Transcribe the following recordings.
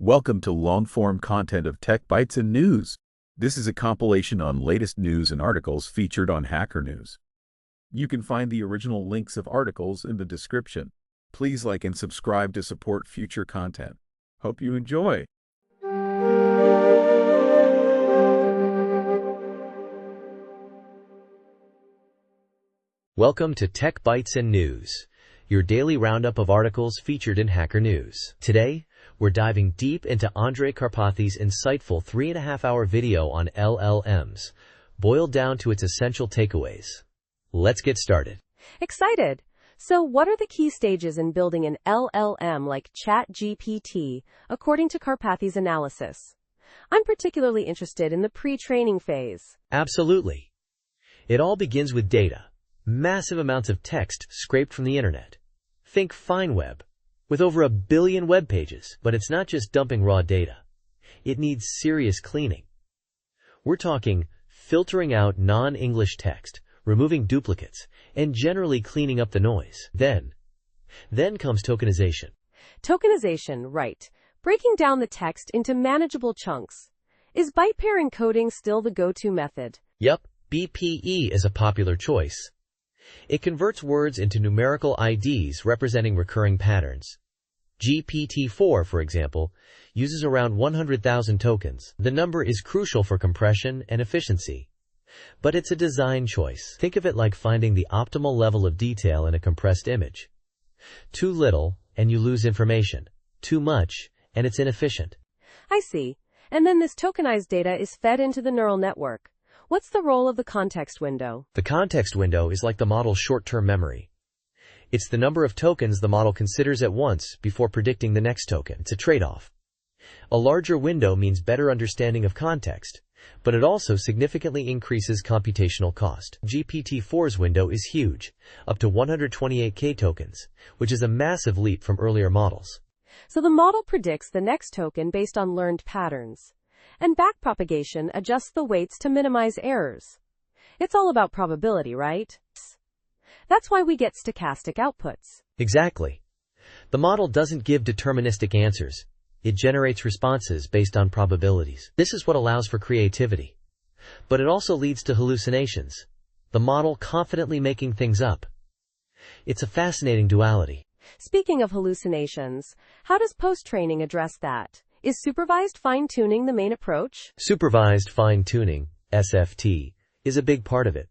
Welcome to long-form content of Tech Bytes and News. This is a compilation on latest news and articles featured on Hacker News. You can find the original links of articles in the description. Please like and subscribe to support future content. Hope you enjoy. Welcome to Tech Bytes and News, your daily roundup of articles featured in Hacker News. Today, we're diving deep into Andrei Karpathy's insightful 3.5-hour video on LLMs, boiled down to its essential takeaways. Let's get started. Excited! So what are the key stages in building an LLM like ChatGPT, according to Karpathy's analysis? I'm particularly interested in the pre-training phase. Absolutely. It all begins with data. Massive amounts of text scraped from the internet. Think fine web, with over 1 billion web pages. But it's not just dumping raw data. It needs serious cleaning. We're talking filtering out non-English text, removing duplicates, and generally cleaning up the noise. Then comes tokenization. Tokenization, right. Breaking down the text into manageable chunks. Is byte pair encoding still the go-to method? Yep, BPE is a popular choice. It converts words into numerical IDs representing recurring patterns. GPT-4, for example, uses around 100,000 tokens. The number is crucial for compression and efficiency. But it's a design choice. Think of it like finding the optimal level of detail in a compressed image. Too little, and you lose information. Too much, and it's inefficient. I see. And then this tokenized data is fed into the neural network. What's the role of the context window? The context window is like the model's short-term memory. It's the number of tokens the model considers at once before predicting the next token. It's a trade-off. A larger window means better understanding of context, but it also significantly increases computational cost. GPT-4's window is huge, up to 128K tokens, which is a massive leap from earlier models. So the model predicts the next token based on learned patterns. And backpropagation adjusts the weights to minimize errors. It's all about probability, right? That's why we get stochastic outputs. Exactly. The model doesn't give deterministic answers. It generates responses based on probabilities. This is what allows for creativity. But it also leads to hallucinations. The model confidently making things up. It's a fascinating duality. Speaking of hallucinations, how does post-training address that? Is supervised fine-tuning the main approach? Supervised fine-tuning, SFT, is a big part of it.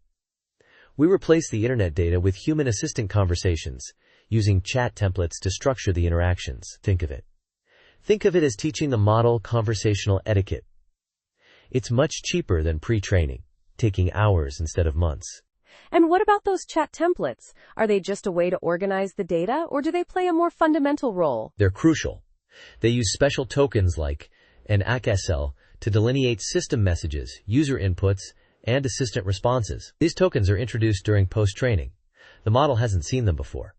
We replace the internet data with human assistant conversations, using chat templates to structure the interactions. Think of it as teaching the model conversational etiquette. It's much cheaper than pre-training, taking hours instead of months. And what about those chat templates? Are they just a way to organize the data, or do they play a more fundamental role? They're crucial. They use special tokens like an ACSL to delineate system messages, user inputs, and assistant responses. These tokens are introduced during post-training. The model hasn't seen them before.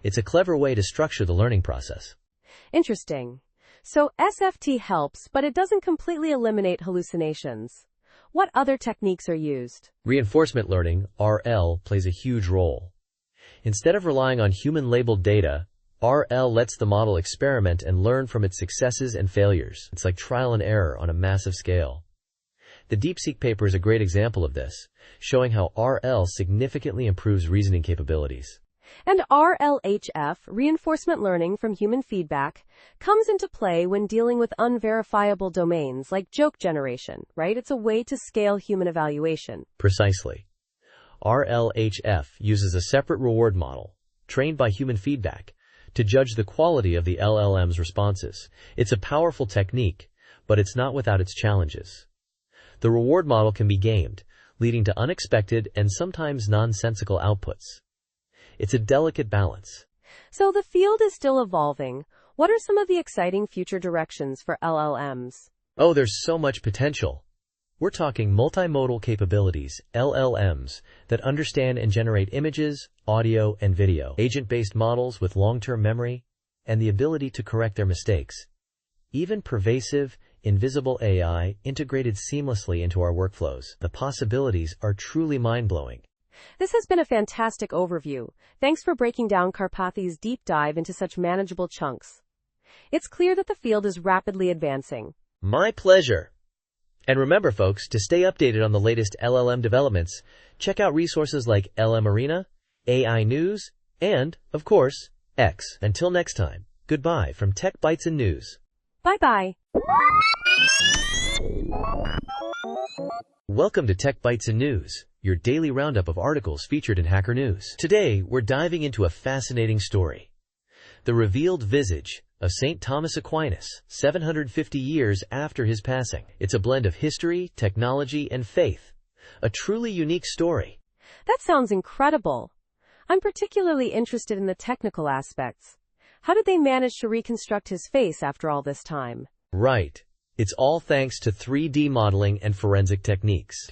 It's a clever way to structure the learning process. Interesting. So SFT helps, but it doesn't completely eliminate hallucinations. What other techniques are used? Reinforcement learning, RL, plays a huge role. Instead of relying on human-labeled data, RL lets the model experiment and learn from its successes and failures. It's like trial and error on a massive scale. The DeepSeek paper is a great example of this, showing how RL significantly improves reasoning capabilities. And RLHF, reinforcement learning from human feedback, comes into play when dealing with unverifiable domains like joke generation, right? It's a way to scale human evaluation. Precisely. RLHF uses a separate reward model, trained by human feedback, to judge the quality of the LLM's responses. It's a powerful technique, but it's not without its challenges. The reward model can be gamed, leading to unexpected and sometimes nonsensical outputs. It's a delicate balance. So the field is still evolving. What are some of the exciting future directions for LLMs? Oh, there's so much potential. We're talking multimodal capabilities, LLMs, that understand and generate images, audio, and video, agent-based models with long-term memory, and the ability to correct their mistakes. Even pervasive, invisible AI integrated seamlessly into our workflows. The possibilities are truly mind-blowing. This has been a fantastic overview. Thanks for breaking down Karpathy's deep dive into such manageable chunks. It's clear that the field is rapidly advancing. My pleasure. And remember, folks, to stay updated on the latest LLM developments, check out resources like LM Arena, AI News, and, of course, X. Until next time, goodbye from Tech Bytes and News. Bye-bye. Welcome to Tech Bytes and News, your daily roundup of articles featured in Hacker News. Today, we're diving into a fascinating story. The revealed visage of St. Thomas Aquinas, 750 years after his passing. It's a blend of history, technology, and faith. A truly unique story. That sounds incredible. I'm particularly interested in the technical aspects. How did they manage to reconstruct his face after all this time? Right. It's all thanks to 3D modeling and forensic techniques.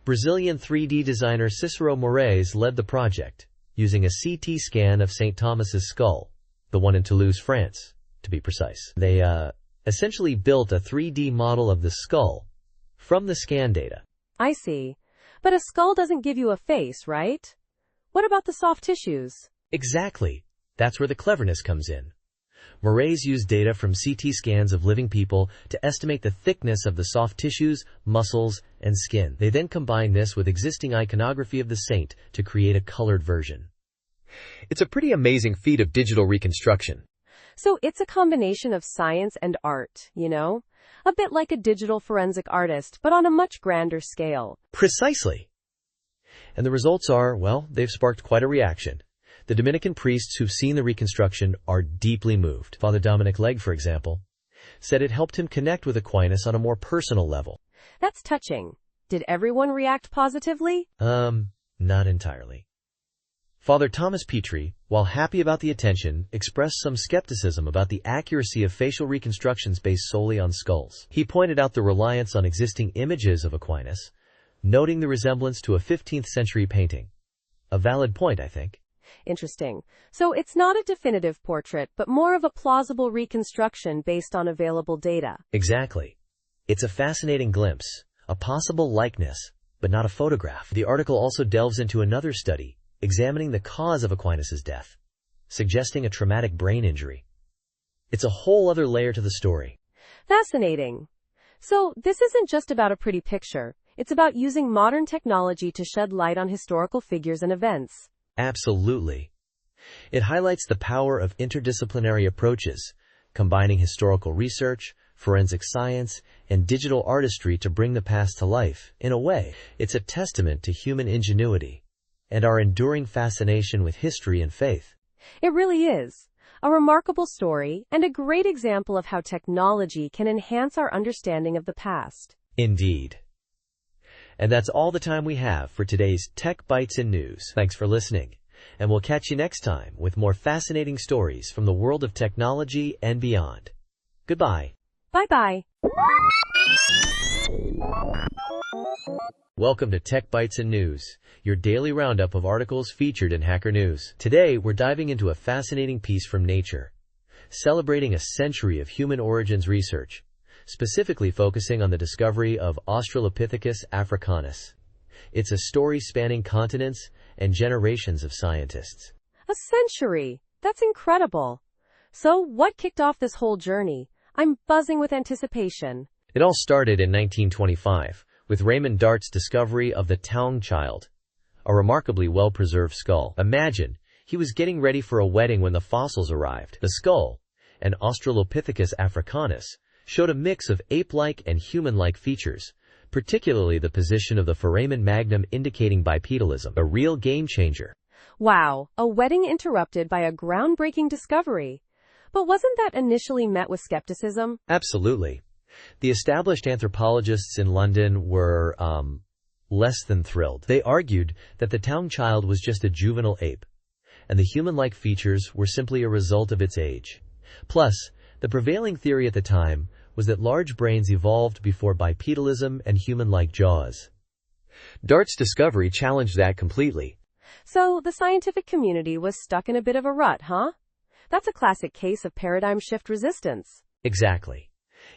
Brazilian 3D designer Cicero Moraes led the project, using a CT scan of St. Thomas's skull, the one in Toulouse, France, to be precise. They essentially built a 3D model of the skull from the scan data. I see. But a skull doesn't give you a face, right? What about the soft tissues? Exactly. That's where the cleverness comes in. Moraes used data from CT scans of living people to estimate the thickness of the soft tissues, muscles, and skin. They then combined this with existing iconography of the saint to create a colored version. It's a pretty amazing feat of digital reconstruction. So it's a combination of science and art, you know? A bit like a digital forensic artist, but on a much grander scale. Precisely. And the results are, well, they've sparked quite a reaction. The Dominican priests who've seen the reconstruction are deeply moved. Father Dominic Legge, for example, said it helped him connect with Aquinas on a more personal level. That's touching. Did everyone react positively? Not entirely. Father Thomas Petrie, while happy about the attention, expressed some skepticism about the accuracy of facial reconstructions based solely on skulls. He pointed out the reliance on existing images of Aquinas, noting the resemblance to a 15th century painting. A valid point, I think. Interesting. So it's not a definitive portrait, but more of a plausible reconstruction based on available data. Exactly. It's a fascinating glimpse, a possible likeness, but not a photograph. The article also delves into another study, examining the cause of Aquinas' death, suggesting a traumatic brain injury. It's a whole other layer to the story. Fascinating. So this isn't just about a pretty picture. It's about using modern technology to shed light on historical figures and events. Absolutely. It highlights the power of interdisciplinary approaches, combining historical research, forensic science, and digital artistry to bring the past to life. In a way, it's a testament to human ingenuity and our enduring fascination with history and faith. It really is. A remarkable story and a great example of how technology can enhance our understanding of the past. Indeed. And that's all the time we have for today's Tech Bytes and News. Thanks for listening, and we'll catch you next time with more fascinating stories from the world of technology and beyond. Goodbye. Bye-bye. Welcome to Tech Bytes and News, your daily roundup of articles featured in Hacker News. Today, we're diving into a fascinating piece from Nature, celebrating a century of human origins research, specifically focusing on the discovery of Australopithecus africanus. It's a story spanning continents and generations of scientists. A century. That's incredible. So, what kicked off this whole journey? I'm buzzing with anticipation. It all started in 1925 with Raymond Dart's discovery of the Taung child, a remarkably well-preserved skull. Imagine, he was getting ready for a wedding when the fossils arrived. The skull, an Australopithecus africanus, showed a mix of ape-like and human-like features, particularly the position of the foramen magnum indicating bipedalism, a real game-changer. Wow, a wedding interrupted by a groundbreaking discovery. But wasn't that initially met with skepticism? Absolutely. The established anthropologists in London were, less than thrilled. They argued that the Taung child was just a juvenile ape, and the human-like features were simply a result of its age. Plus, the prevailing theory at the time was that large brains evolved before bipedalism and human-like jaws. Dart's discovery challenged that completely. So, the scientific community was stuck in a bit of a rut, huh? That's a classic case of paradigm shift resistance. Exactly.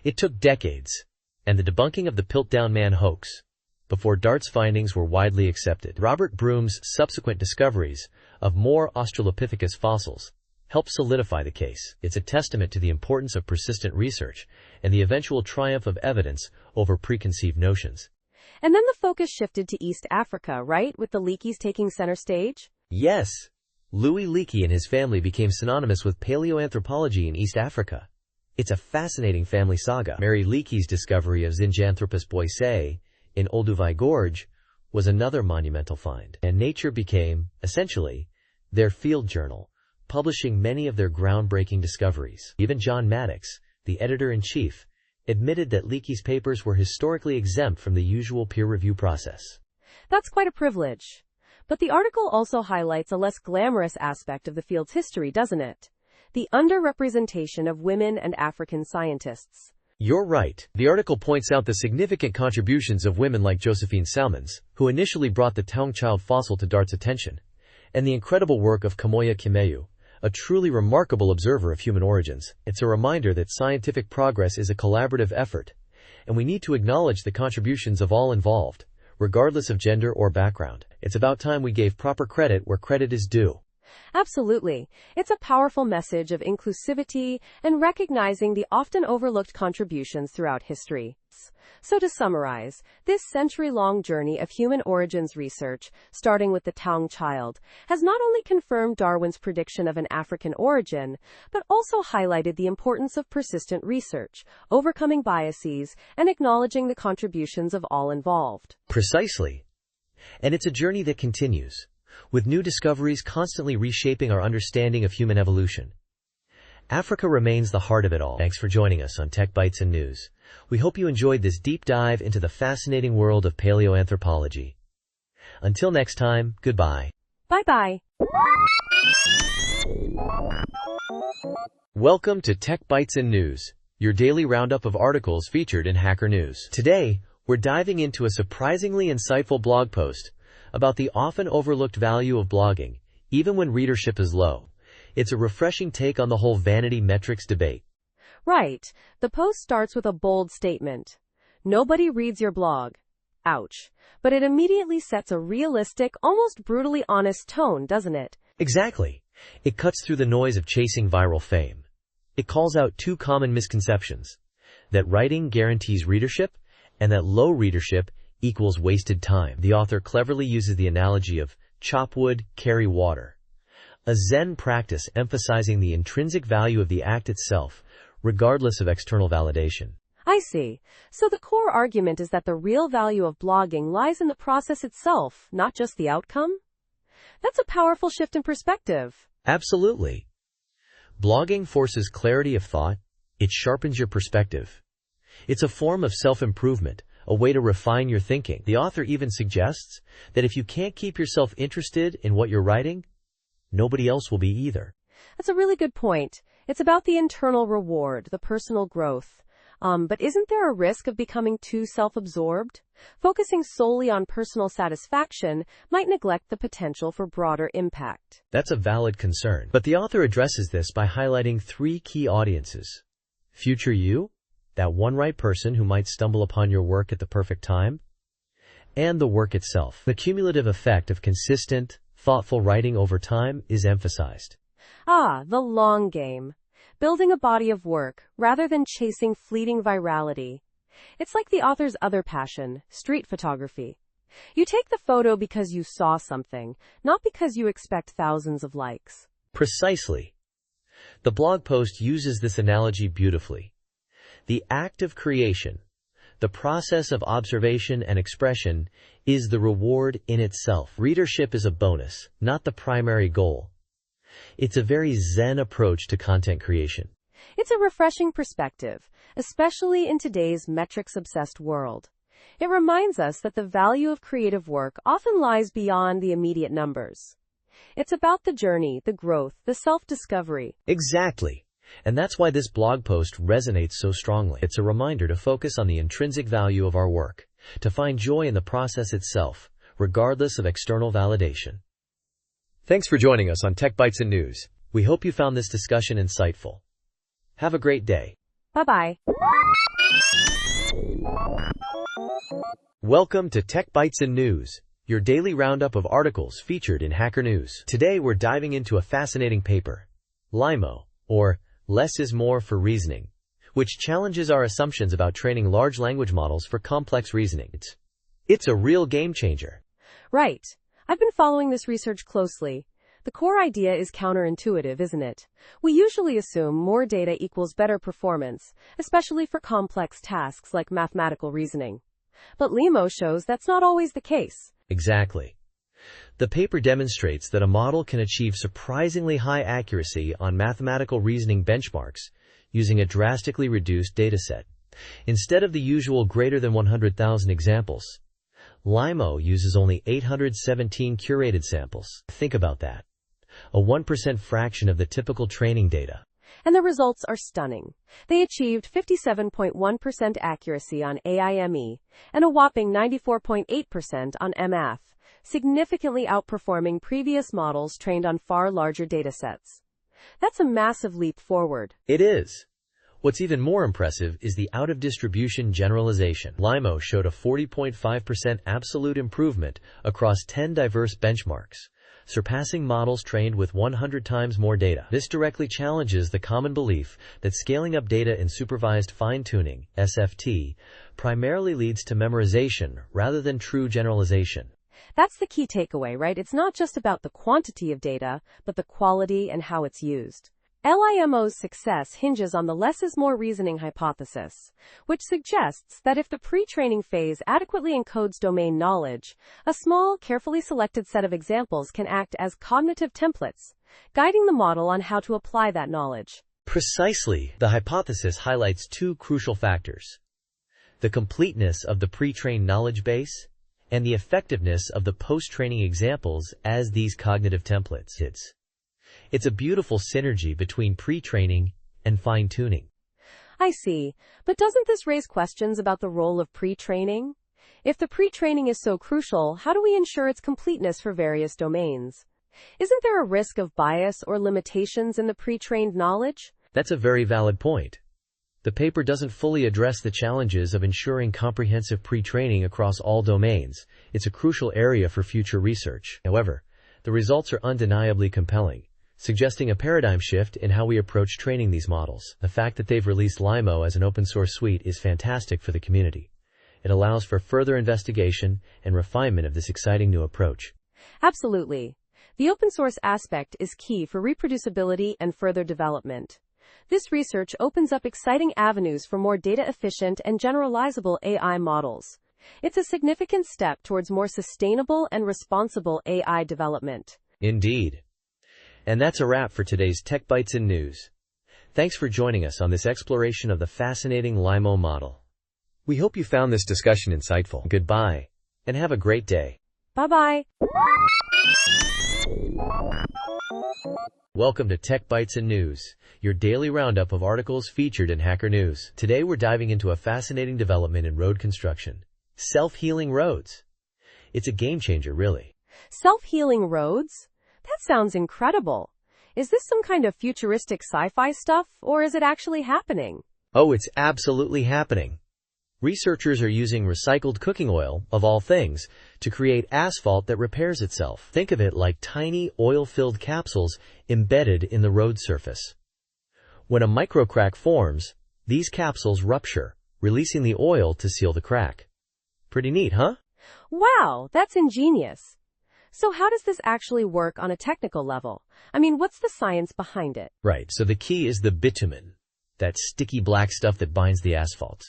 It took decades, and the debunking of the Piltdown Man hoax, before Dart's findings were widely accepted. Robert Broom's subsequent discoveries of more Australopithecus fossils helped solidify the case. It's a testament to the importance of persistent research and the eventual triumph of evidence over preconceived notions. And then the focus shifted to East Africa, right? With the Leakeys taking center stage? Yes, Louis Leakey and his family became synonymous with paleoanthropology in East Africa. It's a fascinating family saga. Mary Leakey's discovery of Zinjanthropus boisei in Olduvai Gorge was another monumental find, and Nature became, essentially, their field journal, publishing many of their groundbreaking discoveries. Even John Maddox, the editor-in-chief, admitted that Leakey's papers were historically exempt from the usual peer review process. That's quite a privilege. But the article also highlights a less glamorous aspect of the field's history, doesn't it? The underrepresentation of women and African scientists. You're right. The article points out the significant contributions of women like Josephine Salmons, who initially brought the Taungchild fossil to DART's attention, and the incredible work of Kamoya Kimeyu, a truly remarkable observer of human origins. It's a reminder that scientific progress is a collaborative effort, and we need to acknowledge the contributions of all involved, regardless of gender or background. It's about time we gave proper credit where credit is due. Absolutely. It's a powerful message of inclusivity and recognizing the often overlooked contributions throughout history. So to summarize, this century-long journey of human origins research, starting with the Taungchild, has not only confirmed Darwin's prediction of an African origin, but also highlighted the importance of persistent research, overcoming biases, and acknowledging the contributions of all involved. Precisely. And it's a journey that continues, with new discoveries constantly reshaping our understanding of human evolution. Africa remains the heart of it all. Thanks for joining us on Tech Bytes and News. We hope you enjoyed this deep dive into the fascinating world of paleoanthropology. Until next time, goodbye. Bye-bye. Welcome to Tech Bytes and News, your daily roundup of articles featured in Hacker News. Today, we're diving into a surprisingly insightful blog post about the often overlooked value of blogging, even when readership is low. It's a refreshing take on the whole vanity metrics debate. Right. The post starts with a bold statement. Nobody reads your blog. Ouch. But it immediately sets a realistic, almost brutally honest tone, doesn't it? Exactly. It cuts through the noise of chasing viral fame. It calls out two common misconceptions: that writing guarantees readership, and that low readership equals wasted time. The author cleverly uses the analogy of chop wood, carry water, a Zen practice emphasizing the intrinsic value of the act itself, regardless of external validation. I see. So the core argument is that the real value of blogging lies in the process itself, not just the outcome? That's a powerful shift in perspective. Absolutely. Blogging forces clarity of thought. It sharpens your perspective. It's a form of self-improvement, a way to refine your thinking. The author even suggests that if you can't keep yourself interested in what you're writing, nobody else will be either. That's a really good point. It's about the internal reward, the personal growth. But isn't there a risk of becoming too self-absorbed? Focusing solely on personal satisfaction might neglect the potential for broader impact. That's a valid concern. But the author addresses this by highlighting three key audiences: future you, that one right person who might stumble upon your work at the perfect time, and the work itself. The cumulative effect of consistent, thoughtful writing over time is emphasized. The long game. Building a body of work, rather than chasing fleeting virality. It's like the author's other passion, street photography. You take the photo because you saw something, not because you expect thousands of likes. Precisely. The blog post uses this analogy beautifully. The act of creation, the process of observation and expression, is the reward in itself. Readership is a bonus, not the primary goal. It's a very Zen approach to content creation. It's a refreshing perspective, especially in today's metrics-obsessed world. It reminds us that the value of creative work often lies beyond the immediate numbers. It's about the journey, the growth, the self-discovery. Exactly. And that's why this blog post resonates so strongly. It's a reminder to focus on the intrinsic value of our work, to find joy in the process itself, regardless of external validation. Thanks for joining us on Tech Bytes and News. We hope you found this discussion insightful. Have a great day. Bye-bye. Welcome to Tech Bytes and News, your daily roundup of articles featured in Hacker News. Today we're diving into a fascinating paper LIMO, or less is more for reasoning, which challenges our assumptions about training large language models for complex reasoning. It's a real game changer. Right. I've been following this research closely. The core idea is counterintuitive, isn't it? We usually assume more data equals better performance, especially for complex tasks like mathematical reasoning. But LIMO shows that's not always the case. Exactly. The paper demonstrates that a model can achieve surprisingly high accuracy on mathematical reasoning benchmarks using a drastically reduced dataset. Instead of the usual greater than 100,000 examples, LIMO uses only 817 curated samples. Think about that. A 1% fraction of the typical training data. And the results are stunning. They achieved 57.1% accuracy on AIME and a whopping 94.8% on MF, significantly outperforming previous models trained on far larger datasets. That's a massive leap forward. It is. What's even more impressive is the out-of-distribution generalization. LIMO showed a 40.5% absolute improvement across 10 diverse benchmarks, surpassing models trained with 100 times more data. This directly challenges the common belief that scaling up data in supervised fine-tuning, SFT, primarily leads to memorization rather than true generalization. That's the key takeaway, right? It's not just about the quantity of data, but the quality and how it's used. LIMO's success hinges on the less is more reasoning hypothesis, which suggests that if the pre-training phase adequately encodes domain knowledge, a small, carefully selected set of examples can act as cognitive templates, guiding the model on how to apply that knowledge. Precisely, the hypothesis highlights two crucial factors: the completeness of the pre-trained knowledge base and the effectiveness of the post-training examples as these cognitive templates. It's a beautiful synergy between pre-training and fine-tuning. I see, but doesn't this raise questions about the role of pre-training? If the pre-training is so crucial, how do we ensure its completeness for various domains? Isn't there a risk of bias or limitations in the pre-trained knowledge? That's a very valid point. The paper doesn't fully address the challenges of ensuring comprehensive pre-training across all domains. It's a crucial area for future research. However, the results are undeniably compelling, suggesting a paradigm shift in how we approach training these models. The fact that they've released LIMO as an open-source suite is fantastic for the community. It allows for further investigation and refinement of this exciting new approach. Absolutely. The open-source aspect is key for reproducibility and further development. This research opens up exciting avenues for more data-efficient and generalizable AI models. It's a significant step towards more sustainable and responsible AI development. Indeed. And that's a wrap for today's Tech Bytes and News. Thanks for joining us on this exploration of the fascinating LIMO model. We hope you found this discussion insightful. Goodbye, and have a great day. Bye-bye. Welcome to Tech Bytes and News, your daily roundup of articles featured in Hacker News. Today we're diving into a fascinating development in road construction: self-healing roads. It's a game changer, really. Self-healing roads? That sounds incredible. Is this some kind of futuristic sci-fi stuff, or is it actually happening? Oh, it's absolutely happening. Researchers are using recycled cooking oil, of all things, to create asphalt that repairs itself. Think of it like tiny oil-filled capsules embedded in the road surface. When a microcrack forms, these capsules rupture, releasing the oil to seal the crack. Pretty neat, huh? Wow, that's ingenious. So how does this actually work on a technical level? I mean, what's the science behind it? Right, so the key is the bitumen, that sticky black stuff that binds the asphalt.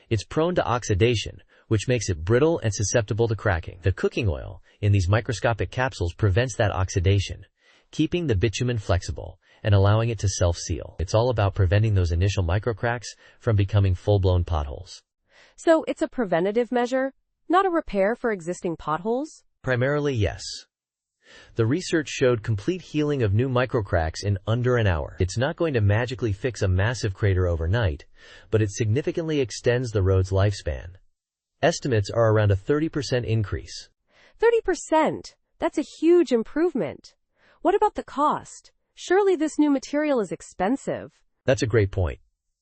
It's prone to oxidation, which makes it brittle and susceptible to cracking. The cooking oil in these microscopic capsules prevents that oxidation, keeping the bitumen flexible and allowing it to self-seal. It's all about preventing those initial microcracks from becoming full-blown potholes. So it's a preventative measure, not a repair for existing potholes? Primarily, yes. The research showed complete healing of new microcracks in under an hour. It's not going to magically fix a massive crater overnight, but it significantly extends the road's lifespan. Estimates are around a 30% increase. 30%? That's a huge improvement. What about the cost? Surely this new material is expensive. That's a great point.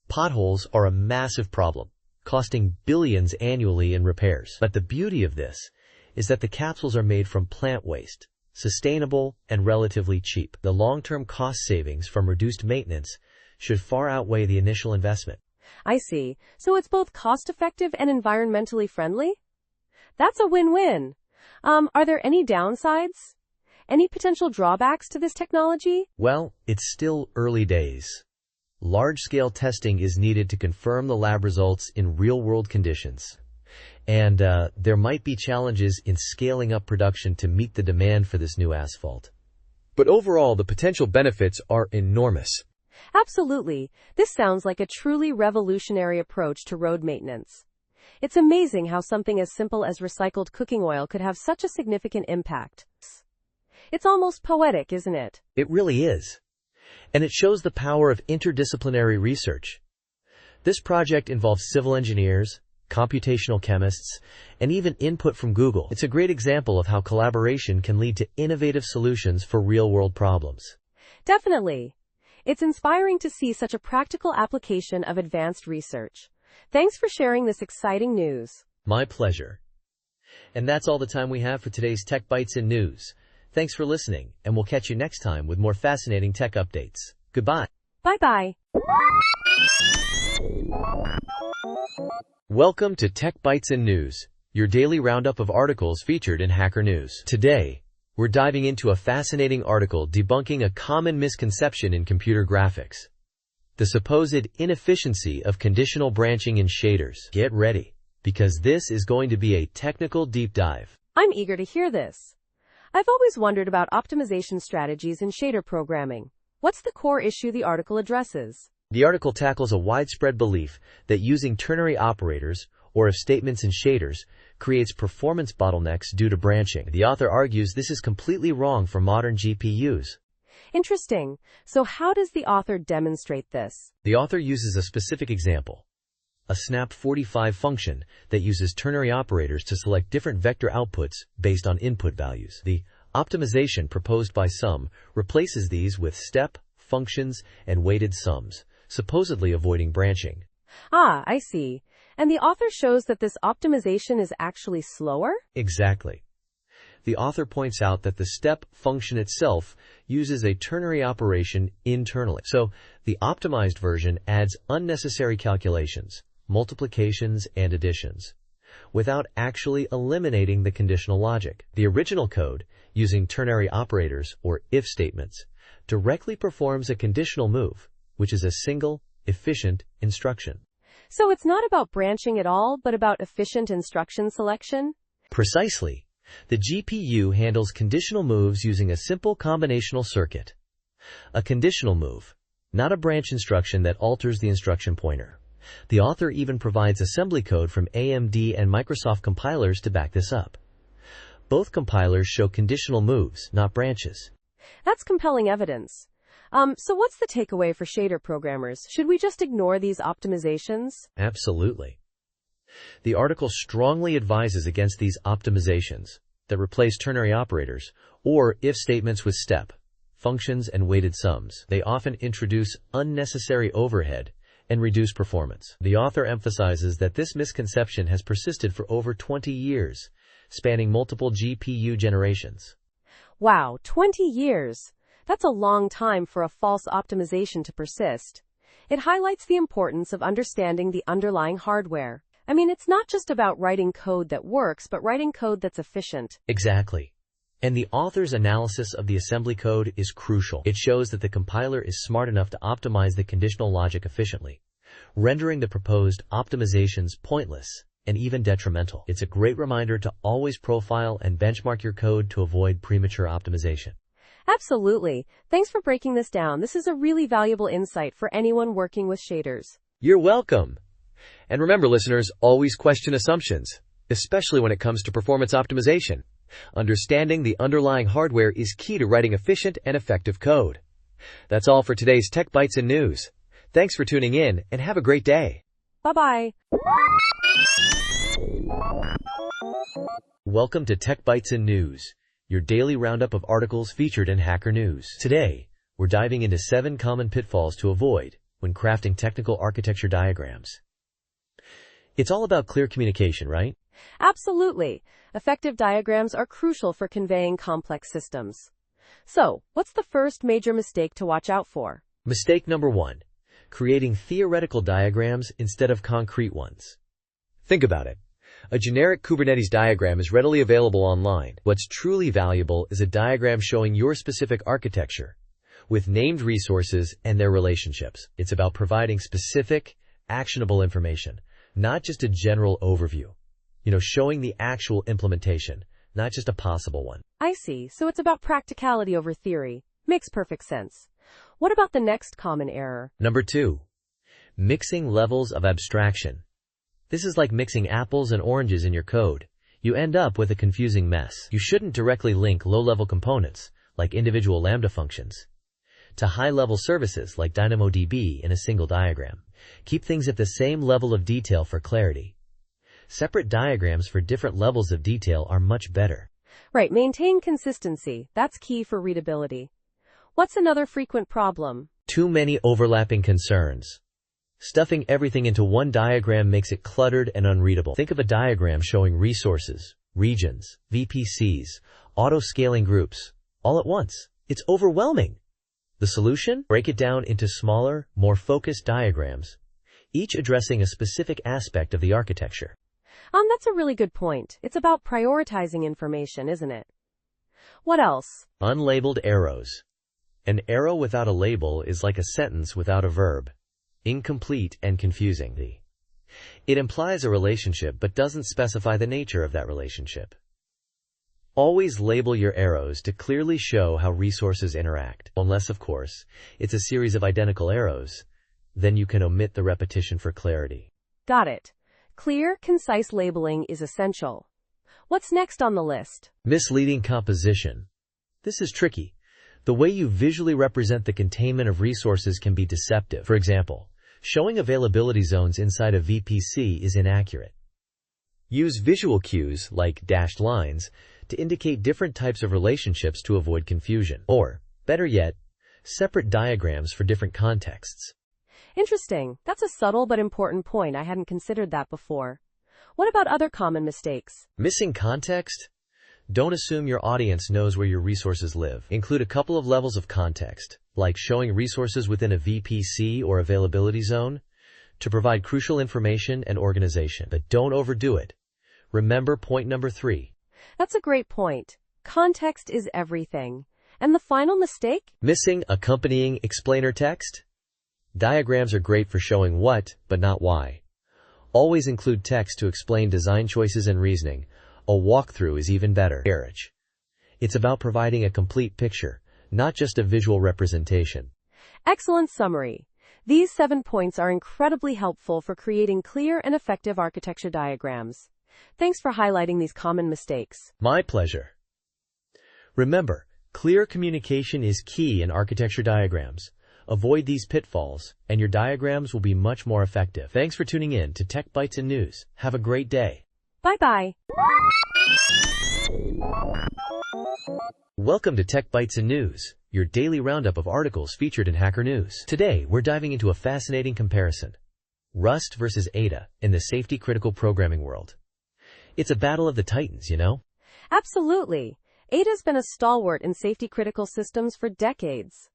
Potholes are a massive problem, costing billions annually in repairs. But the beauty of this is that the capsules are made from plant waste, sustainable, and relatively cheap. The long-term cost savings from reduced maintenance should far outweigh the initial investment. I see. So it's both cost-effective and environmentally friendly? That's a win-win. Are there any downsides? Any potential drawbacks to this technology? Well, it's still early days. Large-scale testing is needed to confirm the lab results in real-world conditions. And there might be challenges in scaling up production to meet the demand for this new asphalt. But overall, the potential benefits are enormous. Absolutely. This sounds like a truly revolutionary approach to road maintenance. It's amazing how something as simple as recycled cooking oil could have such a significant impact. It's almost poetic, isn't it? It really is. And it shows the power of interdisciplinary research. This project involves civil engineers, computational chemists, and even input from Google. It's a great example of how collaboration can lead to innovative solutions for real-world problems. Definitely. It's inspiring to see such a practical application of advanced research. Thanks for sharing this exciting news. My pleasure. And that's all the time we have for today's Tech Bytes and News. Thanks for listening, and we'll catch you next time with more fascinating tech updates. Goodbye. Bye-bye. Welcome to Tech Bytes and News, your daily roundup of articles featured in Hacker News. Today, we're diving into a fascinating article debunking a common misconception in computer graphics: the supposed inefficiency of conditional branching in shaders. Get ready, because this is going to be a technical deep dive. I'm eager to hear this. I've always wondered about optimization strategies in shader programming. What's the core issue the article addresses? The article tackles a widespread belief that using ternary operators, or if statements in shaders, creates performance bottlenecks due to branching. The author argues this is completely wrong for modern GPUs. Interesting. So how does the author demonstrate this? The author uses a specific example: a snap45 function that uses ternary operators to select different vector outputs based on input values. The optimization proposed by some replaces these with step, functions, and weighted sums, supposedly avoiding branching. Ah, I see. And the author shows that this optimization is actually slower? Exactly. The author points out that the step function itself uses a ternary operation internally. So, the optimized version adds unnecessary calculations, multiplications, and additions, without actually eliminating the conditional logic. The original code, using ternary operators, or if statements, directly performs a conditional move, which is a single, efficient instruction. So it's not about branching at all, but about efficient instruction selection? Precisely. The GPU handles conditional moves using a simple combinational circuit. A conditional move, not a branch instruction that alters the instruction pointer. The author even provides assembly code from AMD and Microsoft compilers to back this up. Both compilers show conditional moves, not branches. That's compelling evidence. So what's the takeaway for shader programmers? Should we just ignore these optimizations? Absolutely. The article strongly advises against these optimizations that replace ternary operators, or if statements with step, functions, and weighted sums. They often introduce unnecessary overhead and reduce performance. The author emphasizes that this misconception has persisted for over 20 years, spanning multiple GPU generations. Wow, 20 years. That's a long time for a false optimization to persist. It highlights the importance of understanding the underlying hardware. I mean, it's not just about writing code that works, but writing code that's efficient. Exactly. And the author's analysis of the assembly code is crucial. It shows that the compiler is smart enough to optimize the conditional logic efficiently, rendering the proposed optimizations pointless and even detrimental. It's a great reminder to always profile and benchmark your code to avoid premature optimization. Absolutely. Thanks for breaking this down. This is a really valuable insight for anyone working with shaders. You're welcome. And remember, listeners, always question assumptions, especially when it comes to performance optimization. Understanding the underlying hardware is key to writing efficient and effective code. That's all for today's Tech Bytes and News. Thanks for tuning in, and have a great day. Bye-bye. Welcome to Tech Bytes and News, your daily roundup of articles featured in Hacker News. Today, we're diving into 7 common pitfalls to avoid when crafting technical architecture diagrams. It's all about clear communication, right? Absolutely. Effective diagrams are crucial for conveying complex systems. So, what's the first major mistake to watch out for? Mistake number 1. Creating theoretical diagrams instead of concrete ones. Think about it. A generic Kubernetes diagram is readily available online. What's truly valuable is a diagram showing your specific architecture, with named resources and their relationships. It's about providing specific, actionable information, not just a general overview. Showing the actual implementation, not just a possible one. I see. So it's about practicality over theory. Makes perfect sense. What about the next common error? Number 2. Mixing levels of abstraction. This is like mixing apples and oranges in your code. You end up with a confusing mess. You shouldn't directly link low-level components, like individual Lambda functions, to high-level services like DynamoDB in a single diagram. Keep things at the same level of detail for clarity. Separate diagrams for different levels of detail are much better. Right, maintain consistency. That's key for readability. What's another frequent problem? Too many overlapping concerns. Stuffing everything into one diagram makes it cluttered and unreadable. Think of a diagram showing resources, regions, VPCs, auto-scaling groups, all at once. It's overwhelming. The solution? Break it down into smaller, more focused diagrams, each addressing a specific aspect of the architecture. That's a really good point. It's about prioritizing information, isn't it? What else? Unlabeled arrows. An arrow without a label is like a sentence without a verb. Incomplete and confusing. It implies a relationship but doesn't specify the nature of that relationship. Always label your arrows to clearly show how resources interact. Unless, of course, it's a series of identical arrows, then you can omit the repetition for clarity. Got it. Clear, concise labeling is essential. What's next on the list? Misleading composition. This is tricky. The way you visually represent the containment of resources can be deceptive. For example, showing availability zones inside a VPC is inaccurate. Use visual cues, like dashed lines, to indicate different types of relationships to avoid confusion. Or, better yet, separate diagrams for different contexts. Interesting. That's a subtle but important point. I hadn't considered that before. What about other common mistakes? Missing context? Don't assume your audience knows where your resources live. Include a couple of levels of context, like showing resources within a VPC or availability zone, to provide crucial information and organization. But don't overdo it. Remember point number 3. That's a great point. Context is everything. And the final mistake? Missing accompanying explainer text? Diagrams are great for showing what, but not why. Always include text to explain design choices and reasoning. A walkthrough is even better. It's about providing a complete picture, not just a visual representation. Excellent summary. These 7 points are incredibly helpful for creating clear and effective architecture diagrams. Thanks for highlighting these common mistakes. My pleasure. Remember, clear communication is key in architecture diagrams. Avoid these pitfalls, and your diagrams will be much more effective. Thanks for tuning in to Tech Bytes and News. Have a great day. Bye-bye. Welcome to Tech Bytes and News, your daily roundup of articles featured in Hacker News. Today, we're diving into a fascinating comparison. Rust versus Ada in the safety-critical programming world. It's a battle of the titans, you know? Absolutely. Ada's been a stalwart in safety-critical systems for decades.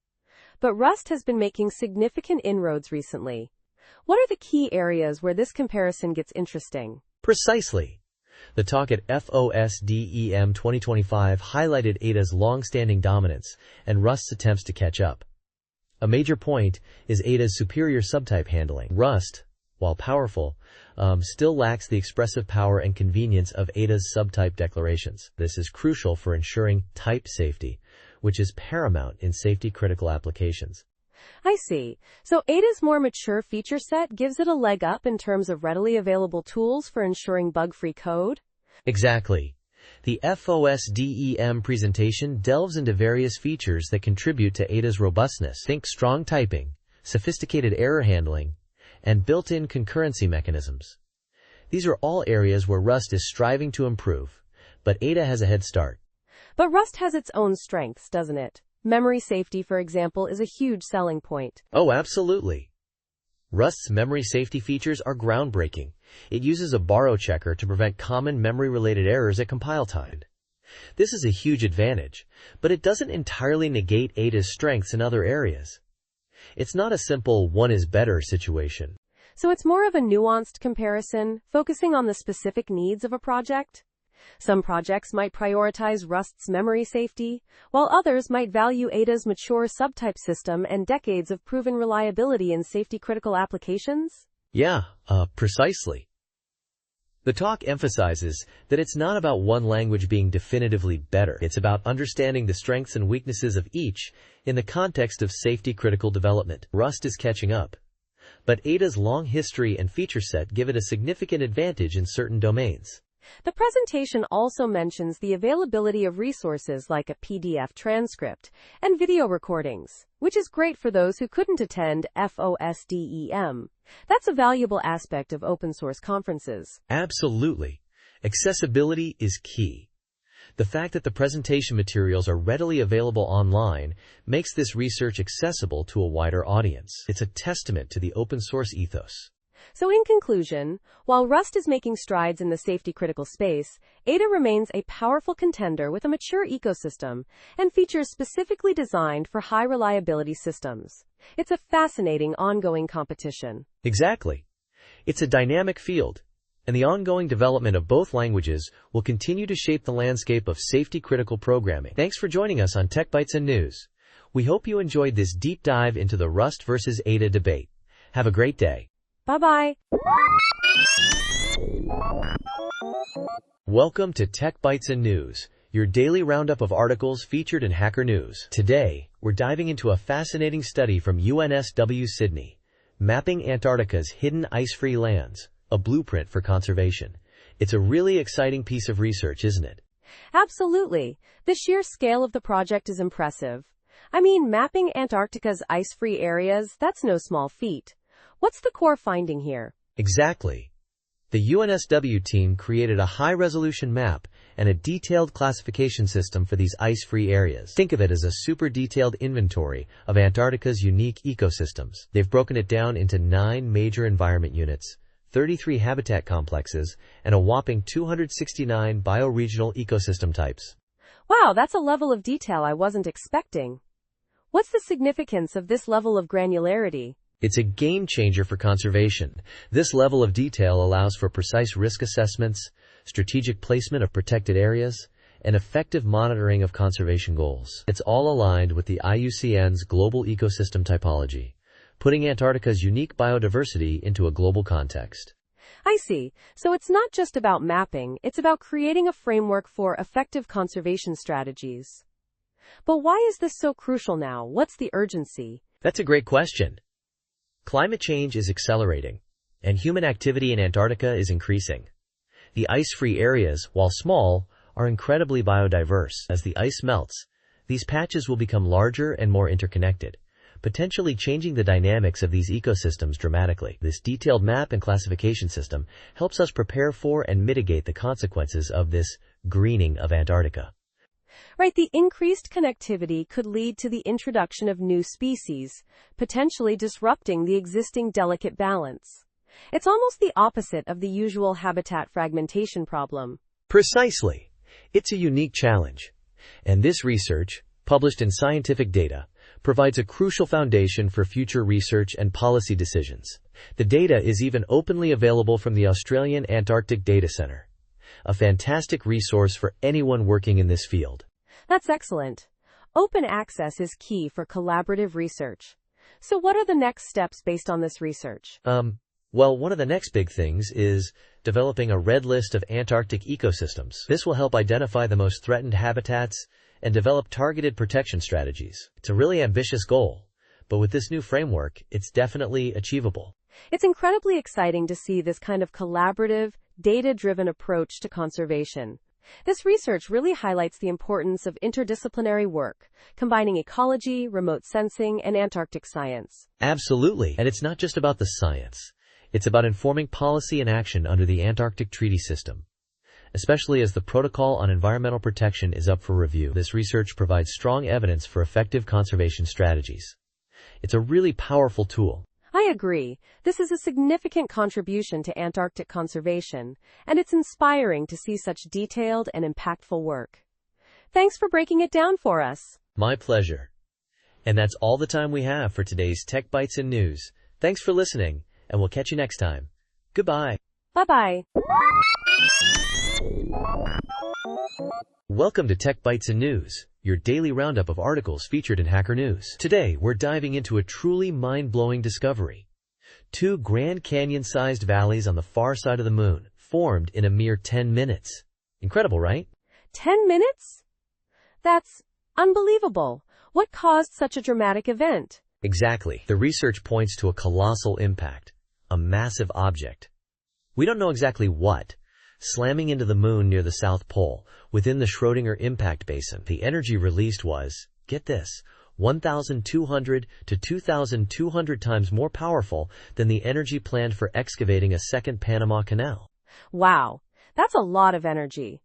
But Rust has been making significant inroads recently. What are the key areas where this comparison gets interesting? Precisely. The talk at FOSDEM 2025 highlighted Ada's long-standing dominance and Rust's attempts to catch up. A major point is Ada's superior subtype handling. Rust, while powerful, still lacks the expressive power and convenience of Ada's subtype declarations. This is crucial for ensuring type safety, which is paramount in safety-critical applications. I see. So Ada's more mature feature set gives it a leg up in terms of readily available tools for ensuring bug-free code? Exactly. The FOSDEM presentation delves into various features that contribute to Ada's robustness. Think strong typing, sophisticated error handling, and built-in concurrency mechanisms. These are all areas where Rust is striving to improve, but Ada has a head start. But Rust has its own strengths, doesn't it? Memory safety, for example, is a huge selling point. Oh, absolutely. Rust's memory safety features are groundbreaking. It uses a borrow checker to prevent common memory-related errors at compile time. This is a huge advantage, but it doesn't entirely negate Ada's strengths in other areas. It's not a simple one is better situation. So it's more of a nuanced comparison, focusing on the specific needs of a project. Some projects might prioritize Rust's memory safety, while others might value Ada's mature subtype system and decades of proven reliability in safety-critical applications. Yeah, precisely. The talk emphasizes that it's not about one language being definitively better. It's about understanding the strengths and weaknesses of each in the context of safety-critical development. Rust is catching up, but Ada's long history and feature set give it a significant advantage in certain domains. The presentation also mentions the availability of resources like a PDF transcript and video recordings, which is great for those who couldn't attend FOSDEM. That's a valuable aspect of open source conferences. Absolutely. Accessibility is key. The fact that the presentation materials are readily available online makes this research accessible to a wider audience. It's a testament to the open source ethos. So in conclusion, while Rust is making strides in the safety-critical space, Ada remains a powerful contender with a mature ecosystem and features specifically designed for high-reliability systems. It's a fascinating ongoing competition. Exactly. It's a dynamic field, and the ongoing development of both languages will continue to shape the landscape of safety-critical programming. Thanks for joining us on Tech Bytes and News. We hope you enjoyed this deep dive into the Rust versus Ada debate. Have a great day. Bye-bye. Welcome to Tech Bytes and News, your daily roundup of articles featured in Hacker News. Today, we're diving into a fascinating study from UNSW Sydney, Mapping Antarctica's Hidden Ice-Free Lands, a blueprint for conservation. It's a really exciting piece of research, isn't it? Absolutely. The sheer scale of the project is impressive. I mean, mapping Antarctica's ice-free areas, that's no small feat. What's the core finding here? Exactly. The UNSW team created a high-resolution map and a detailed classification system for these ice-free areas. Think of it as a super detailed inventory of Antarctica's unique ecosystems. They've broken it down into 9 major environment units, 33 habitat complexes, and a whopping 269 bioregional ecosystem types. Wow, that's a level of detail I wasn't expecting. What's the significance of this level of granularity? It's a game changer for conservation. This level of detail allows for precise risk assessments, strategic placement of protected areas, and effective monitoring of conservation goals. It's all aligned with the IUCN's global ecosystem typology, putting Antarctica's unique biodiversity into a global context. I see. So it's not just about mapping, it's about creating a framework for effective conservation strategies. But why is this so crucial now? What's the urgency? That's a great question. Climate change is accelerating, and human activity in Antarctica is increasing. The ice-free areas, while small, are incredibly biodiverse. As the ice melts, these patches will become larger and more interconnected, potentially changing the dynamics of these ecosystems dramatically. This detailed map and classification system helps us prepare for and mitigate the consequences of this greening of Antarctica. Right, the increased connectivity could lead to the introduction of new species, potentially disrupting the existing delicate balance. It's almost the opposite of the usual habitat fragmentation problem. Precisely. It's a unique challenge. And this research, published in Scientific Data, provides a crucial foundation for future research and policy decisions. The data is even openly available from the Australian Antarctic Data Centre, a fantastic resource for anyone working in this field. That's excellent. Open access is key for collaborative research. So what are the next steps based on this research? Well, one of the next big things is developing a red list of Antarctic ecosystems. This will help identify the most threatened habitats and develop targeted protection strategies. It's a really ambitious goal, but with this new framework, it's definitely achievable. It's incredibly exciting to see this kind of collaborative, data-driven approach to conservation. This research really highlights the importance of interdisciplinary work, combining ecology, remote sensing, and Antarctic science. Absolutely. And it's not just about the science. It's about informing policy and action under the Antarctic Treaty System, especially as the Protocol on Environmental Protection is up for review. This research provides strong evidence for effective conservation strategies. It's a really powerful tool. I agree. This is a significant contribution to Antarctic conservation, and it's inspiring to see such detailed and impactful work. Thanks for breaking it down for us. My pleasure. And that's all the time we have for today's Tech Bites and News. Thanks for listening, and we'll catch you next time. Goodbye. Bye-bye. Welcome to Tech Bytes and News, your daily roundup of articles featured in Hacker News. Today, we're diving into a truly mind-blowing discovery. 2 Grand Canyon-sized valleys on the far side of the moon formed in a mere 10 minutes. Incredible, right? 10 minutes? That's unbelievable. What caused such a dramatic event? Exactly. The research points to a colossal impact, a massive object. We don't know exactly what, slamming into the moon near the South Pole, within the Schrödinger impact basin. The energy released was, get this, 1,200 to 2,200 times more powerful than the energy planned for excavating a second Panama Canal. Wow, that's a lot of energy.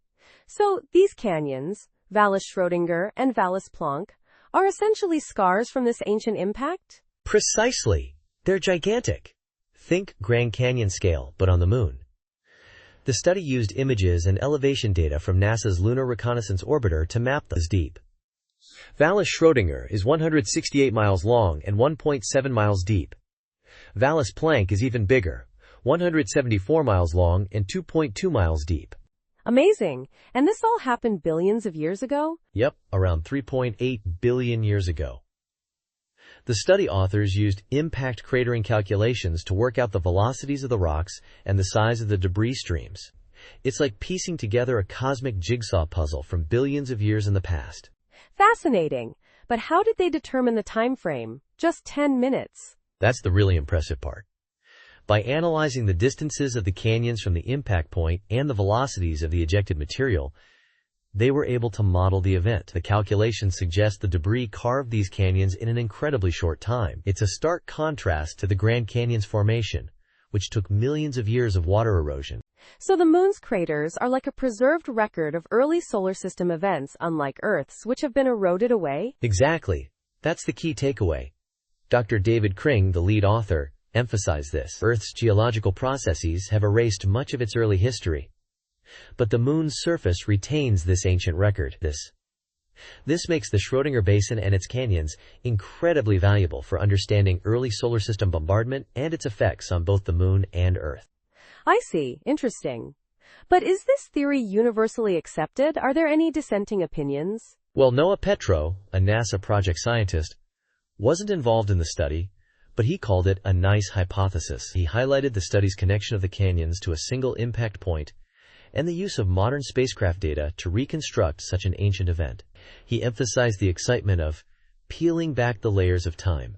So these canyons, Valles Schrödinger and Valles Planck, are essentially scars from this ancient impact? Precisely. They're gigantic. Think Grand Canyon scale, but on the moon. The study used images and elevation data from NASA's Lunar Reconnaissance Orbiter to map this deep. Valles Schrödinger is 168 miles long and 1.7 miles deep. Valles Planck is even bigger, 174 miles long and 2.2 miles deep. Amazing. And this all happened billions of years ago? Yep, around 3.8 billion years ago. The study authors used impact cratering calculations to work out the velocities of the rocks and the size of the debris streams. It's like piecing together a cosmic jigsaw puzzle from billions of years in the past. Fascinating. But how did they determine the time frame? Just 10 minutes. That's the really impressive part. By analyzing the distances of the canyons from the impact point and the velocities of the ejected material, they were able to model the event. The calculations suggest the debris carved these canyons in an incredibly short time. It's a stark contrast to the Grand Canyon's formation, which took millions of years of water erosion. So the moon's craters are like a preserved record of early solar system events, unlike Earth's, which have been eroded away? Exactly. That's the key takeaway. Dr. David Kring, the lead author, emphasized this. Earth's geological processes have erased much of its early history. But the moon's surface retains this ancient record. This makes the Schrödinger Basin and its canyons incredibly valuable for understanding early solar system bombardment and its effects on both the moon and Earth. I see. Interesting. But is this theory universally accepted? Are there any dissenting opinions? Well, Noah Petro, a NASA project scientist, wasn't involved in the study, but he called it a nice hypothesis. He highlighted the study's connection of the canyons to a single impact point and the use of modern spacecraft data to reconstruct such an ancient event. He emphasized the excitement of peeling back the layers of time.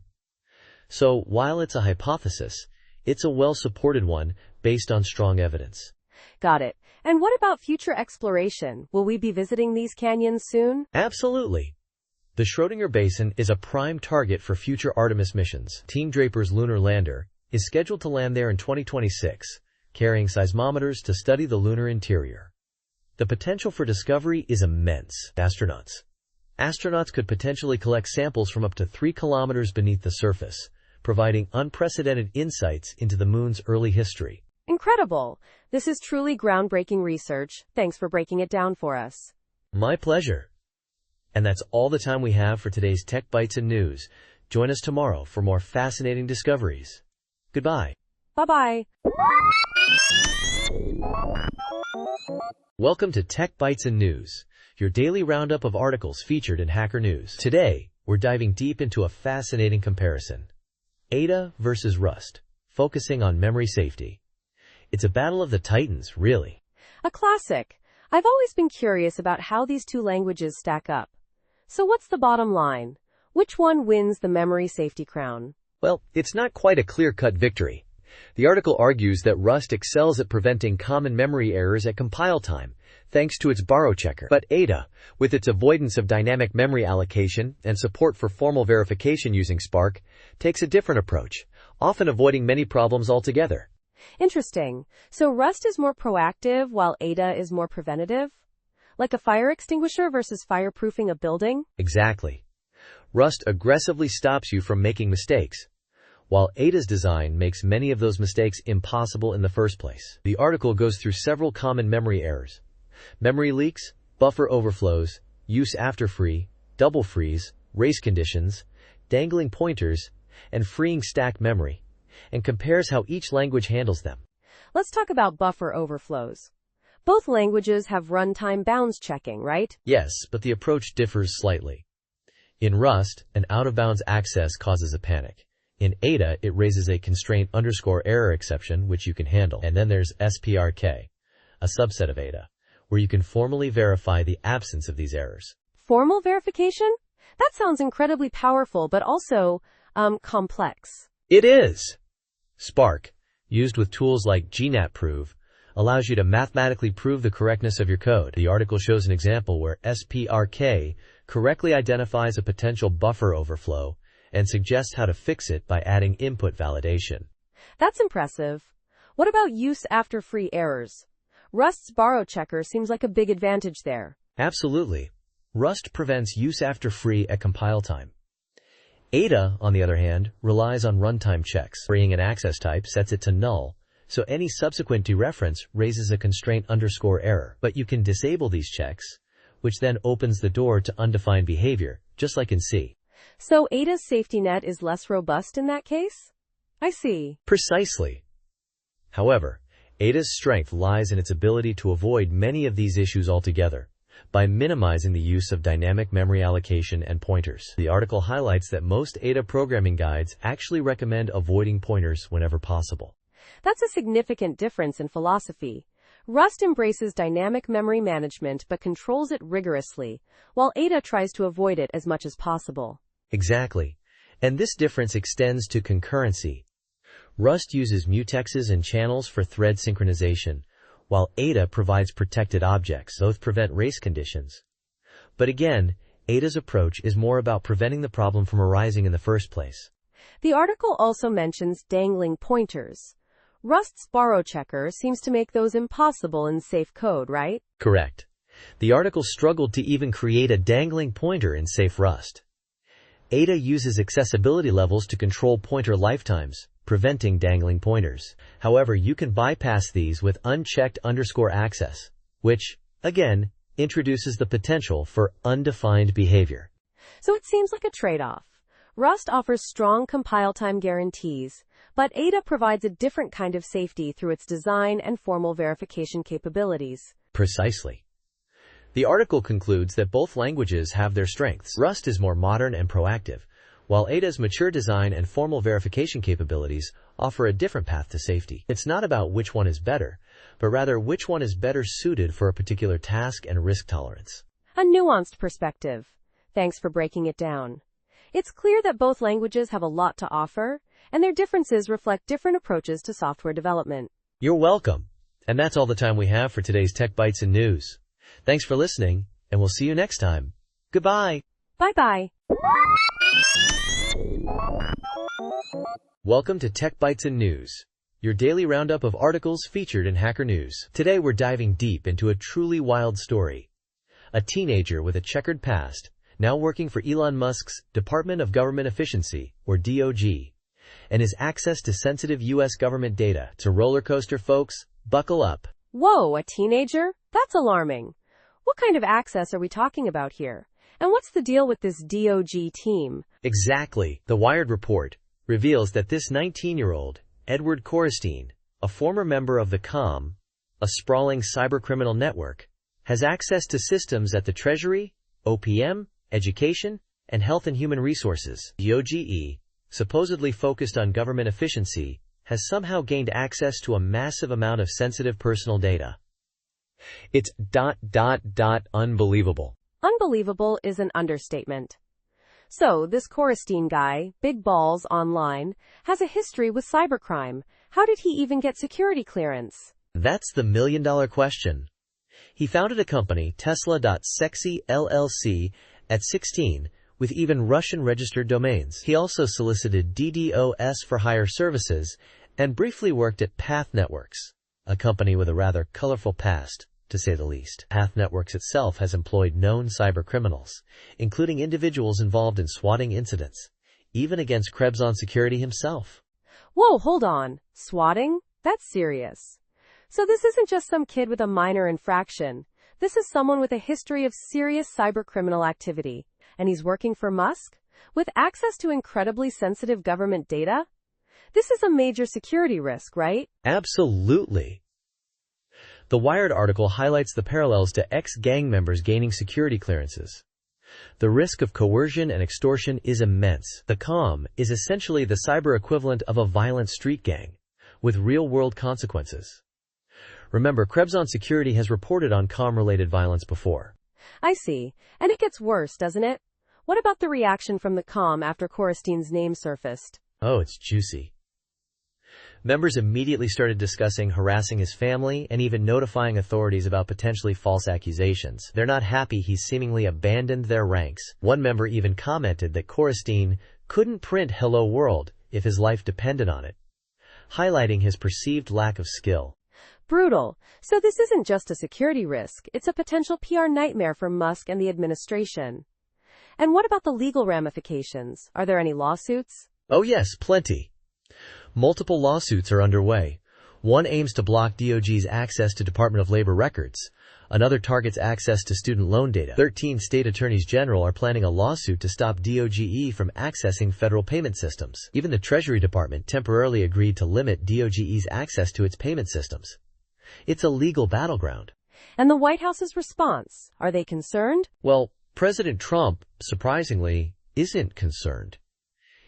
So, while it's a hypothesis, it's a well-supported one based on strong evidence. Got it. And what about future exploration? Will we be visiting these canyons soon? Absolutely. The Schrödinger Basin is a prime target for future Artemis missions. Team Draper's lunar lander is scheduled to land there in 2026, carrying seismometers to study the lunar interior. The potential for discovery is immense. Astronauts could potentially collect samples from up to 3 kilometers beneath the surface, providing unprecedented insights into the moon's early history. Incredible. This is truly groundbreaking research. Thanks for breaking it down for us. My pleasure. And that's all the time we have for today's Tech Bytes and News. Join us tomorrow for more fascinating discoveries. Goodbye. Bye-bye. Welcome to Tech Bytes and News, your daily roundup of articles featured in Hacker News. Today, we're diving deep into a fascinating comparison. Ada versus Rust, focusing on memory safety. It's a battle of the titans, really. A classic. I've always been curious about how these two languages stack up. So what's the bottom line? Which one wins the memory safety crown? Well, it's not quite a clear-cut victory. The article argues that Rust excels at preventing common memory errors at compile time, thanks to its borrow checker. But Ada, with its avoidance of dynamic memory allocation and support for formal verification using Spark, takes a different approach, often avoiding many problems altogether. Interesting. So Rust is more proactive while Ada is more preventative? Like a fire extinguisher versus fireproofing a building? Exactly. Rust aggressively stops you from making mistakes, while Ada's design makes many of those mistakes impossible in the first place. The article goes through several common memory errors: memory leaks, buffer overflows, use after free, double freeze, race conditions, dangling pointers, and freeing stacked memory, and compares how each language handles them. Let's talk about buffer overflows. Both languages have runtime bounds checking, right? Yes, but the approach differs slightly. In Rust, an out-of-bounds access causes a panic. In Ada, it raises a constraint_error exception, which you can handle. And then there's SPRK, a subset of Ada, where you can formally verify the absence of these errors. Formal verification? That sounds incredibly powerful, but also, complex. It is! Spark, used with tools like gnatprove, allows you to mathematically prove the correctness of your code. The article shows an example where SPRK correctly identifies a potential buffer overflow and suggests how to fix it by adding input validation. That's impressive. What about use after free errors? Rust's borrow checker seems like a big advantage there. Absolutely. Rust prevents use after free at compile time. Ada, on the other hand, relies on runtime checks. Freeing an access type sets it to null, so any subsequent dereference raises a constraint_error. But you can disable these checks, which then opens the door to undefined behavior, just like in C. So Ada's safety net is less robust in that case? I see. Precisely. However, Ada's strength lies in its ability to avoid many of these issues altogether, by minimizing the use of dynamic memory allocation and pointers. The article highlights that most Ada programming guides actually recommend avoiding pointers whenever possible. That's a significant difference in philosophy. Rust embraces dynamic memory management but controls it rigorously, while Ada tries to avoid it as much as possible. Exactly. And this difference extends to concurrency. Rust uses mutexes and channels for thread synchronization, while Ada provides protected objects. Both prevent race conditions. But again, Ada's approach is more about preventing the problem from arising in the first place. The article also mentions dangling pointers. Rust's borrow checker seems to make those impossible in safe code, right? Correct. The article struggled to even create a dangling pointer in safe Rust. Ada uses accessibility levels to control pointer lifetimes, preventing dangling pointers. However, you can bypass these with unchecked _access, which, again, introduces the potential for undefined behavior. So it seems like a trade-off. Rust offers strong compile time guarantees, but Ada provides a different kind of safety through its design and formal verification capabilities. Precisely. The article concludes that both languages have their strengths. Rust is more modern and proactive, while Ada's mature design and formal verification capabilities offer a different path to safety. It's not about which one is better, but rather which one is better suited for a particular task and risk tolerance. A nuanced perspective. Thanks for breaking it down. It's clear that both languages have a lot to offer, and their differences reflect different approaches to software development. You're welcome. And that's all the time we have for today's Tech Bytes and News. Thanks for listening, and we'll see you next time. Goodbye. Bye-bye. Welcome to Tech Bytes and News, your daily roundup of articles featured in Hacker News. Today we're diving deep into a truly wild story. A teenager with a checkered past, now working for Elon Musk's Department of Government Efficiency, or DOG, and his access to sensitive U.S. government data. It's a roller coaster, folks. Buckle up. Whoa, a teenager? That's alarming. What kind of access are we talking about here? And what's the deal with this DOG team? Exactly. The Wired report reveals that this 19-year-old, Edward Korestein, a former member of the COM, a sprawling cybercriminal network, has access to systems at the Treasury, OPM, Education, and Health and Human Resources. DOGE, supposedly focused on government efficiency, has somehow gained access to a massive amount of sensitive personal data. It's unbelievable. Unbelievable is an understatement. So, this Korestein guy, Big Balls Online, has a history with cybercrime. How did he even get security clearance? That's the million-dollar question. He founded a company, Tesla.sexy LLC, at 16, with even Russian-registered domains. He also solicited DDoS for hire services and briefly worked at Path Networks, a company with a rather colorful past, to say the least. Path Networks itself has employed known cybercriminals, including individuals involved in swatting incidents, even against Krebs on security himself. Whoa, hold on. Swatting? That's serious. So this isn't just some kid with a minor infraction. This is someone with a history of serious cybercriminal activity. And he's working for Musk? With access to incredibly sensitive government data? This is a major security risk, right? Absolutely. The Wired article highlights the parallels to ex-gang members gaining security clearances. The risk of coercion and extortion is immense. The COM is essentially the cyber equivalent of a violent street gang, with real-world consequences. Remember, Krebs on security has reported on COM-related violence before. I see. And it gets worse, doesn't it? What about the reaction from the COM after Korstein's name surfaced? Oh, it's juicy. Members immediately started discussing harassing his family and even notifying authorities about potentially false accusations. They're not happy he's seemingly abandoned their ranks. One member even commented that Korstein couldn't print "Hello World" if his life depended on it, highlighting his perceived lack of skill. Brutal. So this isn't just a security risk, it's a potential PR nightmare for Musk and the administration. And what about the legal ramifications? Are there any lawsuits? Oh yes, plenty. Multiple lawsuits are underway. One aims to block DOG's access to Department of Labor records. Another targets access to student loan data. 13 state attorneys general are planning a lawsuit to stop DOGE from accessing federal payment systems. Even the Treasury Department temporarily agreed to limit DOGE's access to its payment systems. It's a legal battleground. And the White House's response? Are they concerned? Well, President Trump, surprisingly, isn't concerned.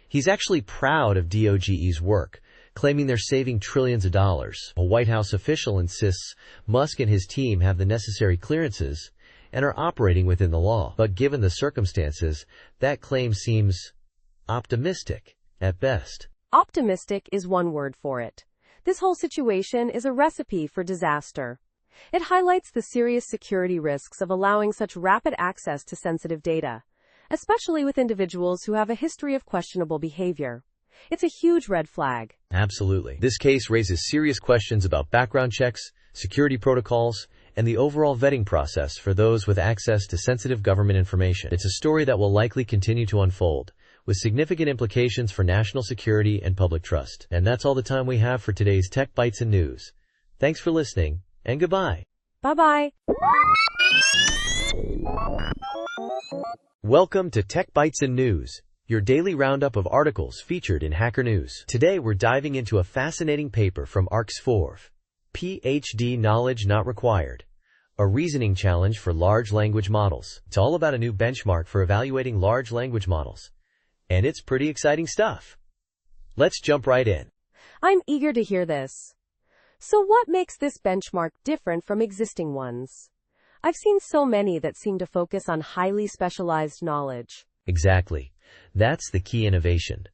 He's actually proud of DOGE's work, claiming they're saving trillions of dollars. A White House official insists Musk and his team have the necessary clearances and are operating within the law. But given the circumstances, that claim seems optimistic at best. Optimistic is one word for it. This whole situation is a recipe for disaster. It highlights the serious security risks of allowing such rapid access to sensitive data, especially with individuals who have a history of questionable behavior. It's a huge red flag. Absolutely. This case raises serious questions about background checks, security protocols, and the overall vetting process for those with access to sensitive government information. It's a story that will likely continue to unfold, with significant implications for national security and public trust. And that's all the time we have for today's Tech Bytes and News. Thanks for listening, and goodbye. Bye-bye. Welcome to Tech Bytes and News, your daily roundup of articles featured in Hacker News. Today we're diving into a fascinating paper from ArcS4, PhD Knowledge Not Required, a reasoning challenge for large language models. It's all about a new benchmark for evaluating large language models. And it's pretty exciting stuff. Let's jump right in. I'm eager to hear this. So what makes this benchmark different from existing ones? I've seen so many that seem to focus on highly specialized knowledge. Exactly. That's the key innovation.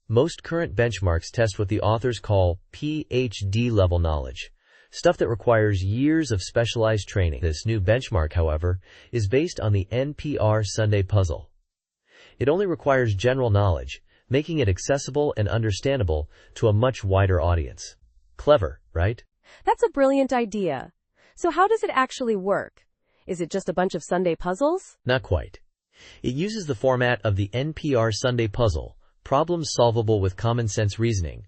Most current benchmarks test what the authors call PhD-level knowledge, stuff that requires years of specialized training. This new benchmark, however, is based on the NPR Sunday Puzzle. It only requires general knowledge, making it accessible and understandable to a much wider audience. Clever, right? That's a brilliant idea. So how does it actually work? Is it just a bunch of Sunday puzzles? Not quite. It uses the format of the NPR Sunday Puzzle, problems solvable with common sense reasoning,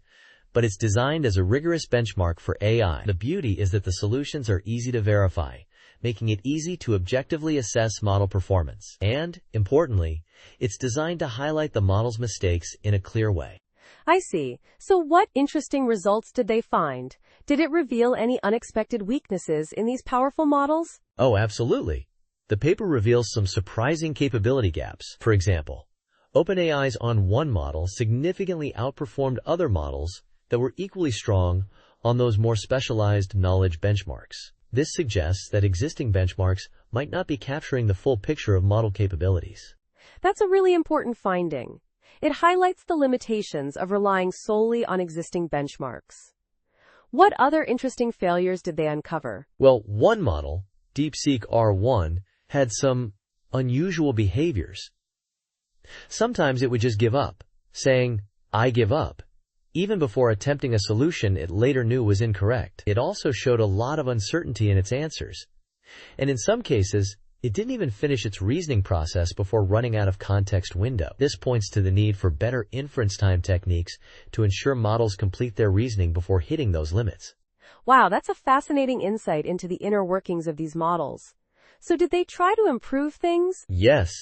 but it's designed as a rigorous benchmark for AI. The beauty is that the solutions are easy to verify, making it easy to objectively assess model performance. And, importantly, it's designed to highlight the model's mistakes in a clear way. I see. So what interesting results did they find? Did it reveal any unexpected weaknesses in these powerful models? Oh, absolutely. The paper reveals some surprising capability gaps. For example, OpenAI's On1 model significantly outperformed other models that were equally strong on those more specialized knowledge benchmarks. This suggests that existing benchmarks might not be capturing the full picture of model capabilities. That's a really important finding. It highlights the limitations of relying solely on existing benchmarks. What other interesting failures did they uncover? Well, one model, DeepSeek R1, had some unusual behaviors. Sometimes it would just give up, saying, "I give up," even before attempting a solution it later knew was incorrect. It also showed a lot of uncertainty in its answers, and in some cases, It didn't even finish its reasoning process before running out of context window. This points to the need for better inference time techniques to ensure models complete their reasoning before hitting those limits. Wow, that's a fascinating insight into the inner workings of these models. So did they try to improve things? Yes,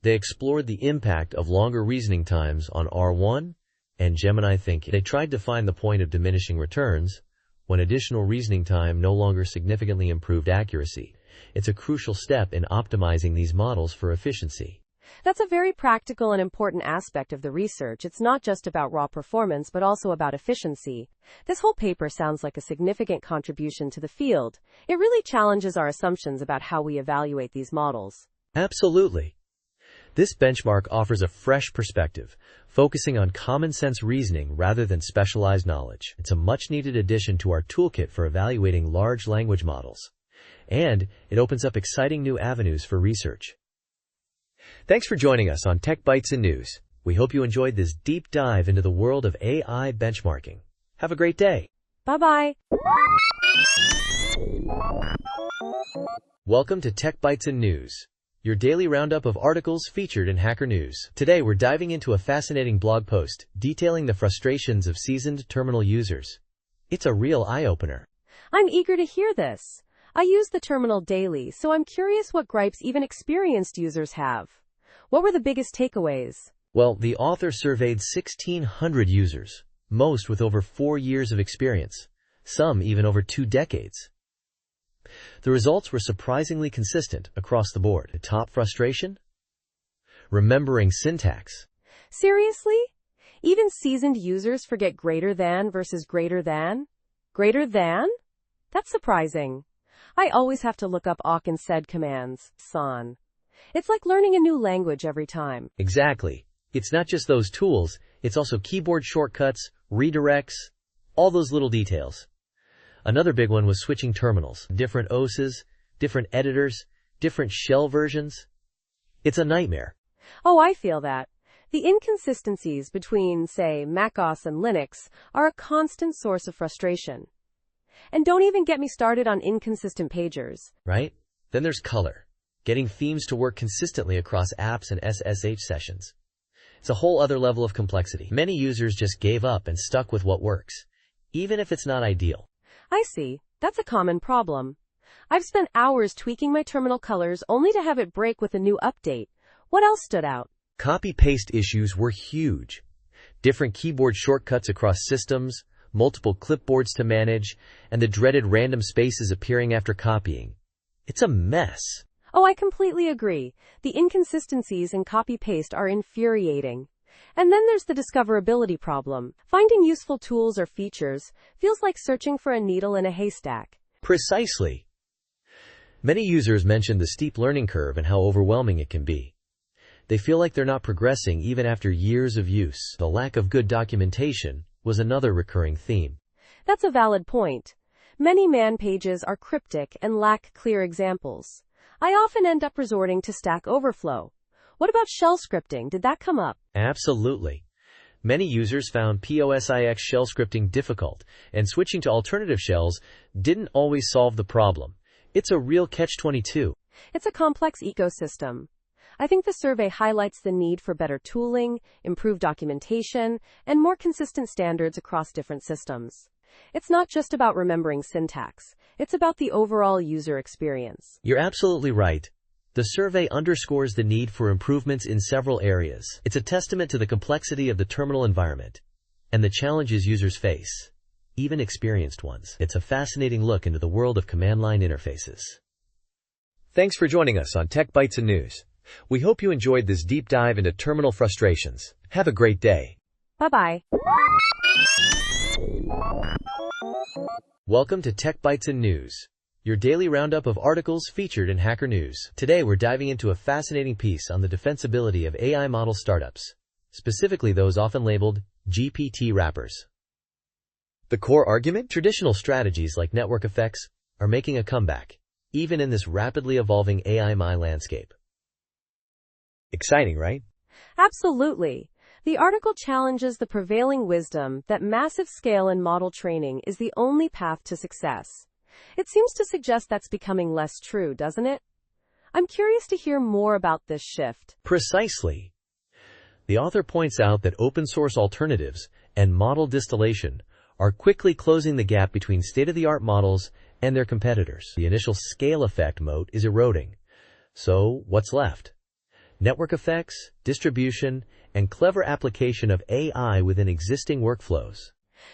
they explored the impact of longer reasoning times on R1 and Gemini thinking. They tried to find the point of diminishing returns when additional reasoning time no longer significantly improved accuracy. It's a crucial step in optimizing these models for efficiency. That's a very practical and important aspect of the research. It's not just about raw performance, but also about efficiency. This whole paper sounds like a significant contribution to the field. It really challenges our assumptions about how we evaluate these models. Absolutely. This benchmark offers a fresh perspective, focusing on common sense reasoning rather than specialized knowledge. It's a much-needed addition to our toolkit for evaluating large language models. And it opens up exciting new avenues for research. Thanks for joining us on Tech Bytes and News. We hope you enjoyed this deep dive into the world of AI benchmarking. Have a great day. Bye-bye. Welcome to Tech Bytes and News, your daily roundup of articles featured in Hacker News. Today we're diving into a fascinating blog post detailing the frustrations of seasoned terminal users. It's a real eye-opener. I'm eager to hear this. I use the terminal daily, so I'm curious what gripes even experienced users have. What were the biggest takeaways? Well, the author surveyed 1,600 users, most with over 4 years of experience, some even over 2 decades. The results were surprisingly consistent across the board. The top frustration? Remembering syntax. Seriously? Even seasoned users forget greater than versus greater than? Greater than? That's surprising. I always have to look up awk and sed commands, son. It's like learning a new language every time. Exactly. It's not just those tools, it's also keyboard shortcuts, redirects, all those little details. Another big one was switching terminals. Different OSes, different editors, different shell versions. It's a nightmare. Oh, I feel that. The inconsistencies between, say, macOS and Linux are a constant source of frustration. And don't even get me started on inconsistent pagers. Right? Then there's color. Getting themes to work consistently across apps and SSH sessions. It's a whole other level of complexity. Many users just gave up and stuck with what works, even if it's not ideal. I see. That's a common problem. I've spent hours tweaking my terminal colors only to have it break with a new update. What else stood out? Copy-paste issues were huge. Different keyboard shortcuts across systems, multiple clipboards to manage, and the dreaded random spaces appearing after copying. It's a mess. Oh, I completely agree. The inconsistencies in copy-paste are infuriating. And then there's the discoverability problem. Finding useful tools or features feels like searching for a needle in a haystack. Precisely. Many users mentioned the steep learning curve and how overwhelming it can be. They feel like they're not progressing even after years of use. The lack of good documentation was another recurring theme. That's a valid point. Many man pages are cryptic and lack clear examples. I often end up resorting to Stack Overflow. What about shell scripting? Did that come up? Absolutely. Many users found POSIX shell scripting difficult, and switching to alternative shells didn't always solve the problem. It's a real catch-22. It's a complex ecosystem. I think the survey highlights the need for better tooling, improved documentation, and more consistent standards across different systems. It's not just about remembering syntax. It's about the overall user experience. You're absolutely right. The survey underscores the need for improvements in several areas. It's a testament to the complexity of the terminal environment and the challenges users face, even experienced ones. It's a fascinating look into the world of command line interfaces. Thanks for joining us on Tech Bytes and News. We hope you enjoyed this deep dive into terminal frustrations. Have a great day. Bye-bye. Welcome to Tech Bytes and News, your daily roundup of articles featured in Hacker News. Today we're diving into a fascinating piece on the defensibility of AI model startups, specifically those often labeled GPT wrappers. The core argument? Traditional strategies like network effects are making a comeback, even in this rapidly evolving AI landscape. Exciting, right? Absolutely. The article challenges the prevailing wisdom that massive scale and model training is the only path to success. It seems to suggest that's becoming less true, doesn't it? I'm curious to hear more about this shift. Precisely. The author points out that open-source alternatives and model distillation are quickly closing the gap between state-of-the-art models and their competitors. The initial scale effect moat is eroding. So, what's left? Network effects, distribution, and clever application of AI within existing workflows.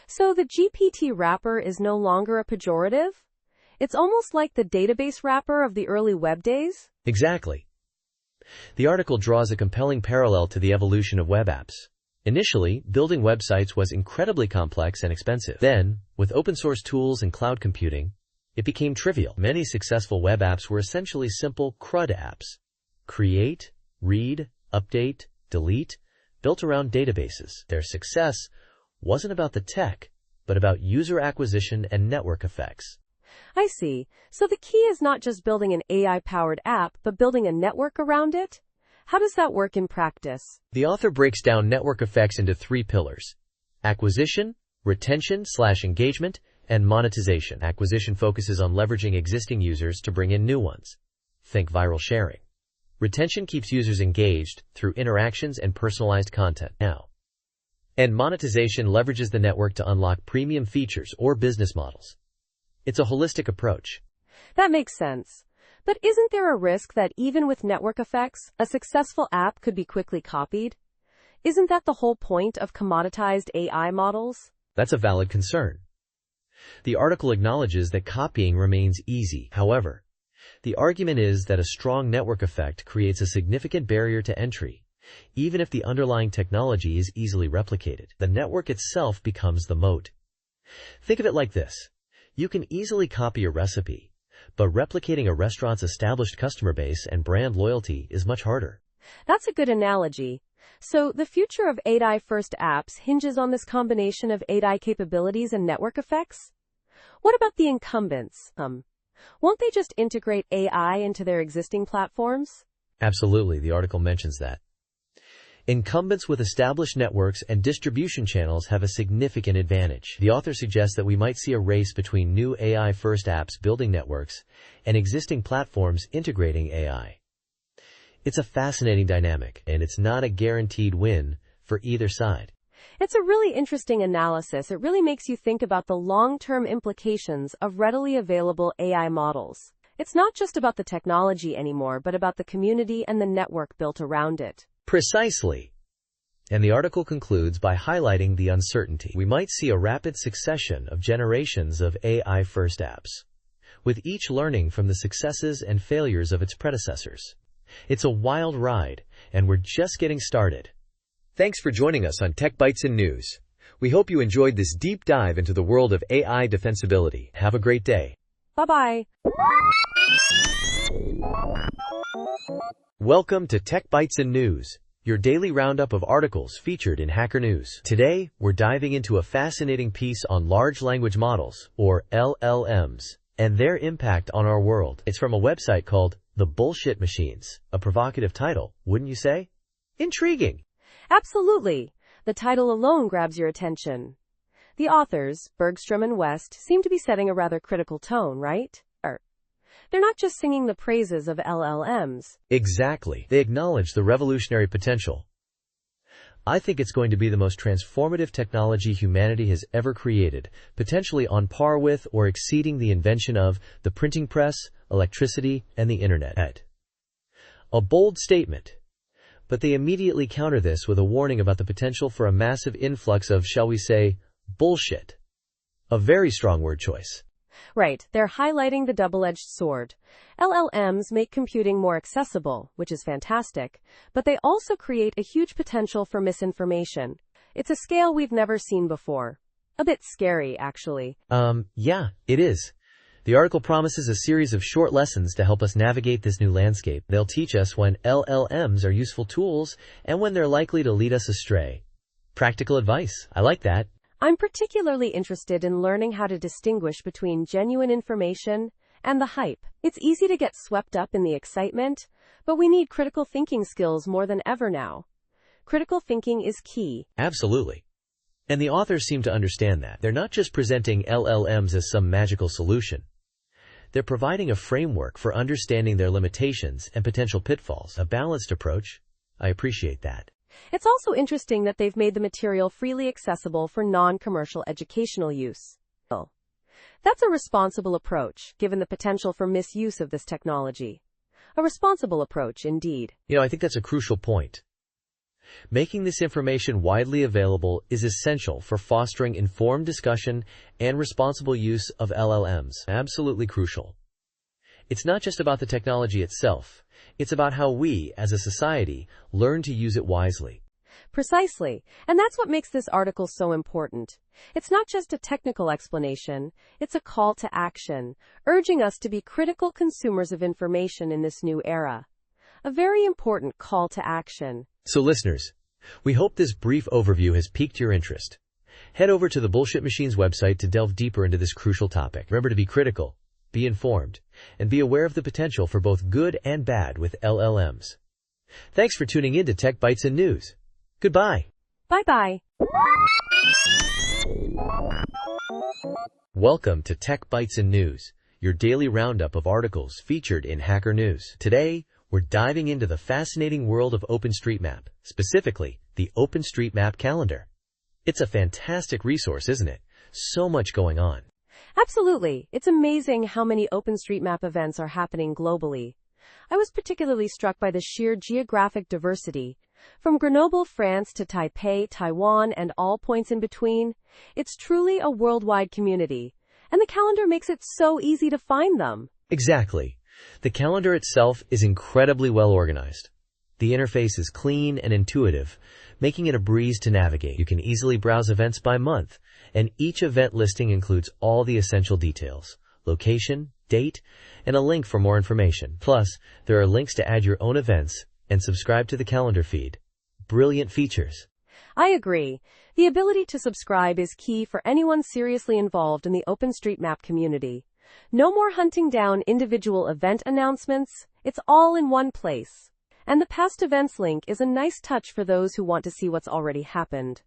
So the GPT wrapper is no longer a pejorative? It's almost like the database wrapper of the early web days? Exactly. The article draws a compelling parallel to the evolution of web apps. Initially, building websites was incredibly complex and expensive. Then, with open-source tools and cloud computing, it became trivial. Many successful web apps were essentially simple CRUD apps. Create, read, update, delete, built around databases. Their success wasn't about the tech, but about user acquisition and network effects. I see. So the key is not just building an AI-powered app, but building a network around it? How does that work in practice? The author breaks down network effects into 3 pillars: acquisition, retention/engagement, and monetization. Acquisition focuses on leveraging existing users to bring in new ones. Think viral sharing. Retention keeps users engaged through interactions and personalized content. And monetization leverages the network to unlock premium features or business models. It's a holistic approach. That makes sense. But isn't there a risk that even with network effects, a successful app could be quickly copied? Isn't that the whole point of commoditized AI models? That's a valid concern. The article acknowledges that copying remains easy. However, the argument is that a strong network effect creates a significant barrier to entry. Even if the underlying technology is easily replicated, the network itself becomes the moat. Think of it like this. You can easily copy a recipe, but replicating a restaurant's established customer base and brand loyalty is much harder. That's a good analogy. So the future of AI-first apps hinges on this combination of AI capabilities and network effects? What about the incumbents? Won't they just integrate AI into their existing platforms? Absolutely, the article mentions that. Incumbents with established networks and distribution channels have a significant advantage. The author suggests that we might see a race between new AI-first apps building networks and existing platforms integrating AI. It's a fascinating dynamic, and it's not a guaranteed win for either side. It's a really interesting analysis. It really makes you think about the long-term implications of readily available AI models. It's not just about the technology anymore, but about the community and the network built around it. Precisely. And the article concludes by highlighting the uncertainty. We might see a rapid succession of generations of AI-first apps, with each learning from the successes and failures of its predecessors. It's a wild ride, and we're just getting started. Thanks for joining us on Tech Bytes and News. We hope you enjoyed this deep dive into the world of AI defensibility. Have a great day. Bye-bye. Welcome to Tech Bytes and News, your daily roundup of articles featured in Hacker News. Today, we're diving into a fascinating piece on large language models, or LLMs, and their impact on our world. It's from a website called The Bullshit Machines. A provocative title, wouldn't you say? Intriguing. Absolutely. The title alone grabs your attention. The authors, Bergstrom and West, seem to be setting a rather critical tone, right? They're not just singing the praises of LLMs. Exactly. They acknowledge the revolutionary potential. I think it's going to be the most transformative technology humanity has ever created, potentially on par with or exceeding the invention of the printing press, electricity, and the internet. A bold statement. But they immediately counter this with a warning about the potential for a massive influx of, shall we say, bullshit. A very strong word choice. Right, they're highlighting the double-edged sword. LLMs make computing more accessible, which is fantastic, but they also create a huge potential for misinformation. It's a scale we've never seen before. A bit scary, actually. Yeah, it is. The article promises a series of short lessons to help us navigate this new landscape. They'll teach us when LLMs are useful tools and when they're likely to lead us astray. Practical advice. I like that. I'm particularly interested in learning how to distinguish between genuine information and the hype. It's easy to get swept up in the excitement, but we need critical thinking skills more than ever now. Critical thinking is key. Absolutely. And the authors seem to understand that. They're not just presenting LLMs as some magical solution. They're providing a framework for understanding their limitations and potential pitfalls. A balanced approach. I appreciate that. It's also interesting that they've made the material freely accessible for non-commercial educational use. That's a responsible approach, given the potential for misuse of this technology. A responsible approach, indeed. I think that's a crucial point. Making this information widely available is essential for fostering informed discussion and responsible use of LLMs. Absolutely crucial. It's not just about the technology itself. It's about how we, as a society, learn to use it wisely. Precisely. And that's what makes this article so important. It's not just a technical explanation, it's a call to action, urging us to be critical consumers of information in this new era. A very important call to action. So listeners, we hope this brief overview has piqued your interest. Head over to the Bullshit Machine's website to delve deeper into this crucial topic. Remember to be critical, be informed, and be aware of the potential for both good and bad with LLMs. Thanks for tuning in to Tech Bytes and News. Goodbye. Bye-bye. Welcome to Tech Bytes and News, your daily roundup of articles featured in Hacker News. Today, we're diving into the fascinating world of OpenStreetMap, specifically the OpenStreetMap calendar. It's a fantastic resource, isn't it? So much going on. Absolutely. It's amazing how many OpenStreetMap events are happening globally. I was particularly struck by the sheer geographic diversity. From Grenoble, France to Taipei, Taiwan, and all points in between, it's truly a worldwide community, and the calendar makes it so easy to find them. Exactly. The calendar itself is incredibly well organized. The interface is clean and intuitive, making it a breeze to navigate. You can easily browse events by month, and each event listing includes all the essential details: location, date, and a link for more information. Plus, there are links to add your own events and subscribe to the calendar feed. Brilliant features. I agree. The ability to subscribe is key for anyone seriously involved in the OpenStreetMap community. No more hunting down individual event announcements. It's all in one place. And the past events link is a nice touch for those who want to see what's already happened.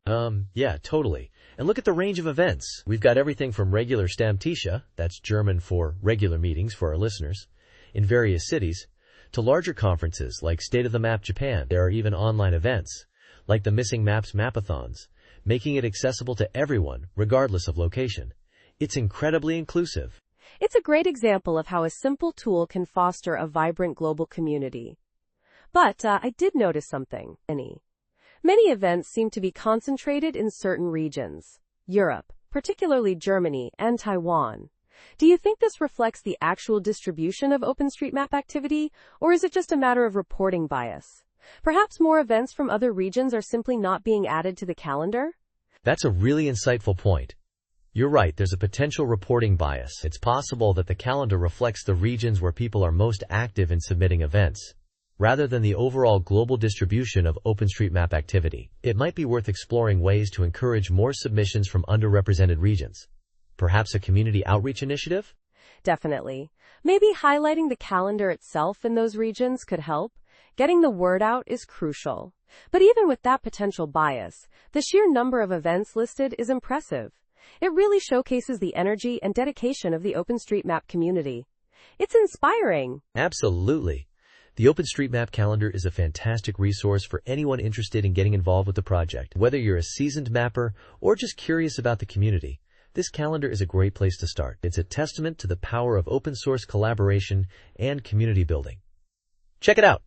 Yeah, totally. And look at the range of events. We've got everything from regular Stammtische, that's German for regular meetings for our listeners, in various cities, to larger conferences like State of the Map Japan. There are even online events, like the Missing Maps Mapathons, making it accessible to everyone, regardless of location. It's incredibly inclusive. It's a great example of how a simple tool can foster a vibrant global community. But I did notice something. Many events seem to be concentrated in certain regions. Europe, particularly Germany and Taiwan. Do you think this reflects the actual distribution of OpenStreetMap activity, or is it just a matter of reporting bias? Perhaps more events from other regions are simply not being added to the calendar? That's a really insightful point. You're right, there's a potential reporting bias. It's possible that the calendar reflects the regions where people are most active in submitting events, rather than the overall global distribution of OpenStreetMap activity. It might be worth exploring ways to encourage more submissions from underrepresented regions. Perhaps a community outreach initiative? Definitely. Maybe highlighting the calendar itself in those regions could help. Getting the word out is crucial. But even with that potential bias, the sheer number of events listed is impressive. It really showcases the energy and dedication of the OpenStreetMap community. It's inspiring. Absolutely. The OpenStreetMap calendar is a fantastic resource for anyone interested in getting involved with the project. Whether you're a seasoned mapper or just curious about the community, this calendar is a great place to start. It's a testament to the power of open source collaboration and community building. Check it out.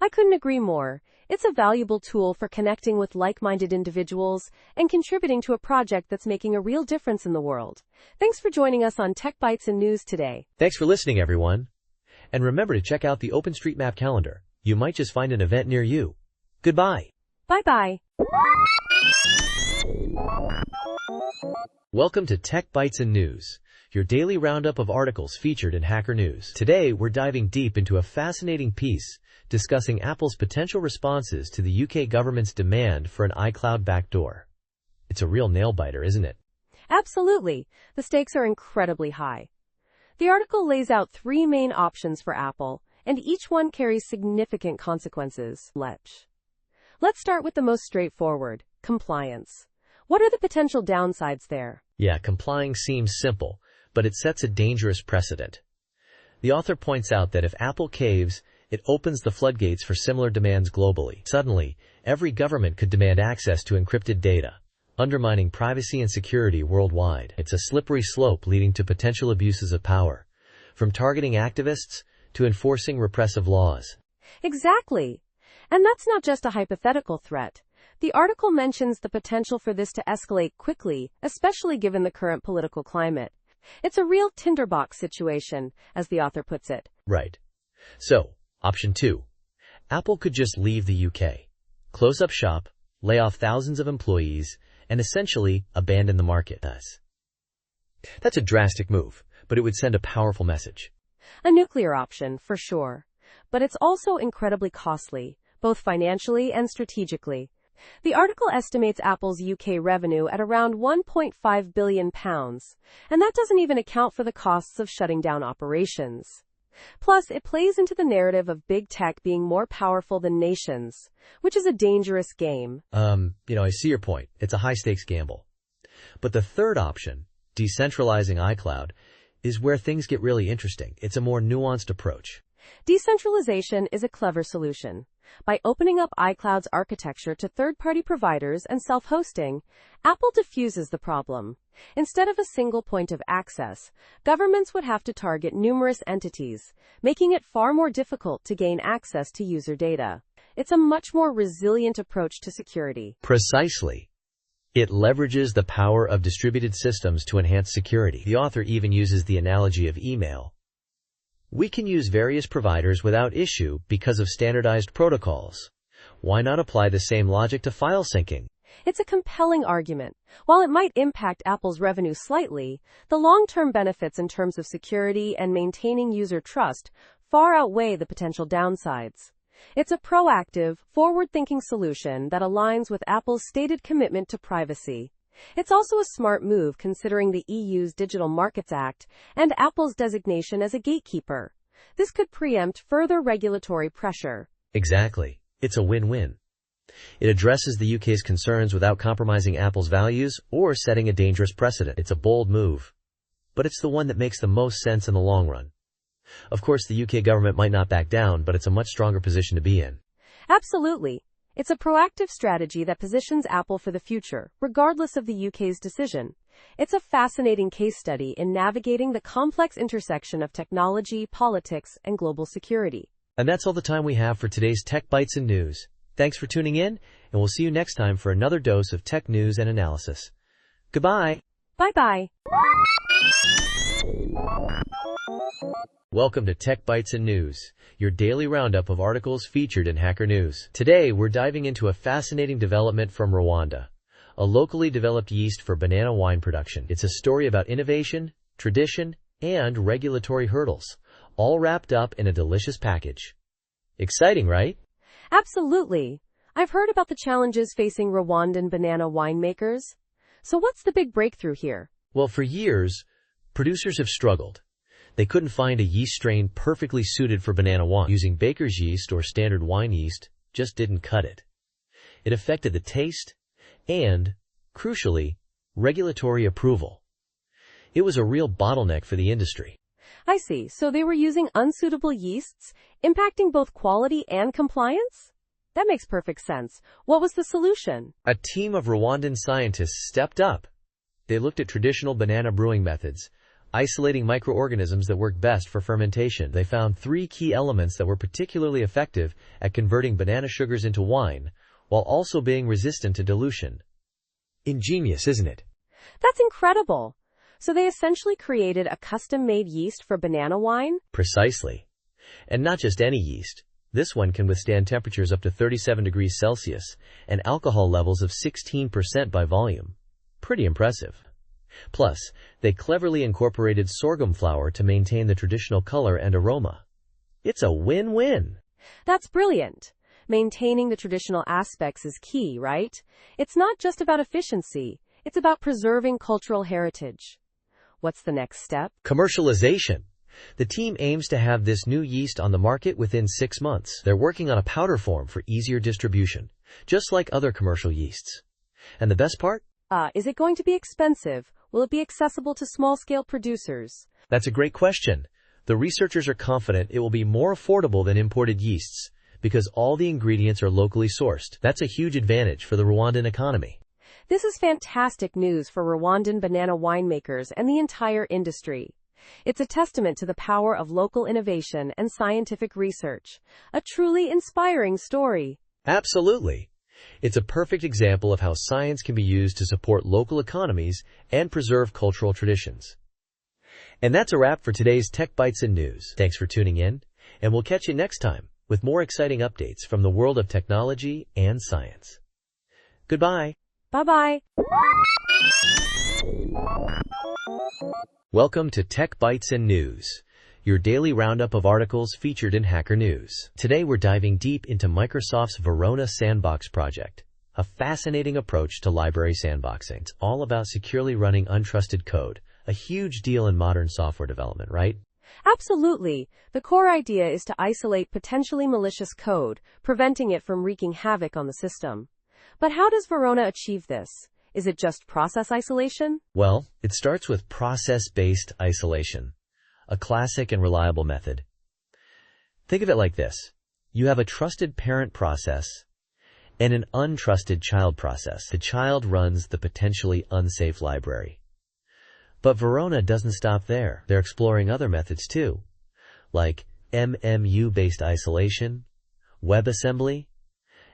I couldn't agree more. It's a valuable tool for connecting with like-minded individuals and contributing to a project that's making a real difference in the world. Thanks for joining us on Tech Bytes and News today. Thanks for listening, everyone. And remember to check out the OpenStreetMap calendar. You might just find an event near you. Goodbye. Bye-bye. Welcome to Tech Bytes and News, your daily roundup of articles featured in Hacker News. Today, we're diving deep into a fascinating piece discussing Apple's potential responses to the UK government's demand for an iCloud backdoor. It's a real nail-biter, isn't it? Absolutely. The stakes are incredibly high. The article lays out 3 main options for Apple, and each one carries significant consequences. Let's start with the most straightforward: compliance. What are the potential downsides there? Yeah, complying seems simple, but it sets a dangerous precedent. The author points out that if Apple caves, it opens the floodgates for similar demands globally. Suddenly, every government could demand access to encrypted data, undermining privacy and security worldwide. It's a slippery slope leading to potential abuses of power, from targeting activists to enforcing repressive laws. Exactly. And that's not just a hypothetical threat. The article mentions the potential for this to escalate quickly, especially given the current political climate. It's a real tinderbox situation, as the author puts it. Right. So, option 2. Apple could just leave the UK, close up shop, lay off thousands of employees, and essentially abandon the market. That's a drastic move, but it would send a powerful message. A nuclear option, for sure. But it's also incredibly costly, both financially and strategically. The article estimates Apple's UK revenue at around £1.5 billion, and that doesn't even account for the costs of shutting down operations. Plus, it plays into the narrative of big tech being more powerful than nations, which is a dangerous game. I see your point. It's a high-stakes gamble. But the third option, decentralizing iCloud, is where things get really interesting. It's a more nuanced approach. Decentralization is a clever solution. By opening up iCloud's architecture to third-party providers and self-hosting, Apple diffuses the problem. Instead of a single point of access, governments would have to target numerous entities, making it far more difficult to gain access to user data. It's a much more resilient approach to security. Precisely. It leverages the power of distributed systems to enhance security. The author even uses the analogy of email. We can use various providers without issue because of standardized protocols. Why not apply the same logic to file syncing? It's a compelling argument. While it might impact Apple's revenue slightly, the long-term benefits in terms of security and maintaining user trust far outweigh the potential downsides. It's a proactive, forward-thinking solution that aligns with Apple's stated commitment to privacy. It's also a smart move considering the EU's Digital Markets Act and Apple's designation as a gatekeeper. This could preempt further regulatory pressure. Exactly. It's a win-win. It addresses the UK's concerns without compromising Apple's values or setting a dangerous precedent. It's a bold move, but it's the one that makes the most sense in the long run. Of course, the UK government might not back down, but it's a much stronger position to be in. Absolutely. It's a proactive strategy that positions Apple for the future, regardless of the UK's decision. It's a fascinating case study in navigating the complex intersection of technology, politics, and global security. And that's all the time we have for today's Tech Bites and News. Thanks for tuning in, and we'll see you next time for another dose of tech news and analysis. Goodbye. Bye-bye. Welcome to Tech Bytes and News, your daily roundup of articles featured in Hacker News. Today, we're diving into a fascinating development from Rwanda, a locally developed yeast for banana wine production. It's a story about innovation, tradition, and regulatory hurdles, all wrapped up in a delicious package. Exciting, right? Absolutely. I've heard about the challenges facing Rwandan banana winemakers. So what's the big breakthrough here? Well, for years, producers have struggled. They couldn't find a yeast strain perfectly suited for banana wine. Using baker's yeast or standard wine yeast just didn't cut it. It affected the taste and, crucially, regulatory approval. It was a real bottleneck for the industry. I see. So they were using unsuitable yeasts, impacting both quality and compliance? That makes perfect sense. What was the solution? A team of Rwandan scientists stepped up. They looked at traditional banana brewing methods, isolating microorganisms that work best for fermentation. They found 3 key elements that were particularly effective at converting banana sugars into wine, while also being resistant to dilution. Ingenious, isn't it? That's incredible. So they essentially created a custom-made yeast for banana wine? Precisely. And not just any yeast. This one can withstand temperatures up to 37 degrees Celsius and alcohol levels of 16% by volume. Pretty impressive. Plus, they cleverly incorporated sorghum flour to maintain the traditional color and aroma. It's a win-win. That's brilliant. Maintaining the traditional aspects is key, right? It's not just about efficiency. It's about preserving cultural heritage. What's the next step? Commercialization. The team aims to have this new yeast on the market within 6 months. They're working on a powder form for easier distribution, just like other commercial yeasts. And the best part? Is it going to be expensive? Will it be accessible to small-scale producers? That's a great question. The researchers are confident it will be more affordable than imported yeasts because all the ingredients are locally sourced. That's a huge advantage for the Rwandan economy. This is fantastic news for Rwandan banana winemakers and the entire industry. It's a testament to the power of local innovation and scientific research. A truly inspiring story. Absolutely. It's a perfect example of how science can be used to support local economies and preserve cultural traditions. And that's a wrap for today's Tech Bytes and News. Thanks for tuning in, and we'll catch you next time with more exciting updates from the world of technology and science. Goodbye. Bye-bye. Welcome to Tech Bytes and News, your daily roundup of articles featured in Hacker News. Today we're diving deep into Microsoft's Verona Sandbox project, a fascinating approach to library sandboxing. It's all about securely running untrusted code, a huge deal in modern software development, right? Absolutely. The core idea is to isolate potentially malicious code, preventing it from wreaking havoc on the system. But how does Verona achieve this? Is it just process isolation? Well, it starts with process-based isolation, a classic and reliable method. Think of it like this. You have a trusted parent process and an untrusted child process. The child runs the potentially unsafe library. But Verona doesn't stop there. They're exploring other methods too, like MMU-based isolation, WebAssembly,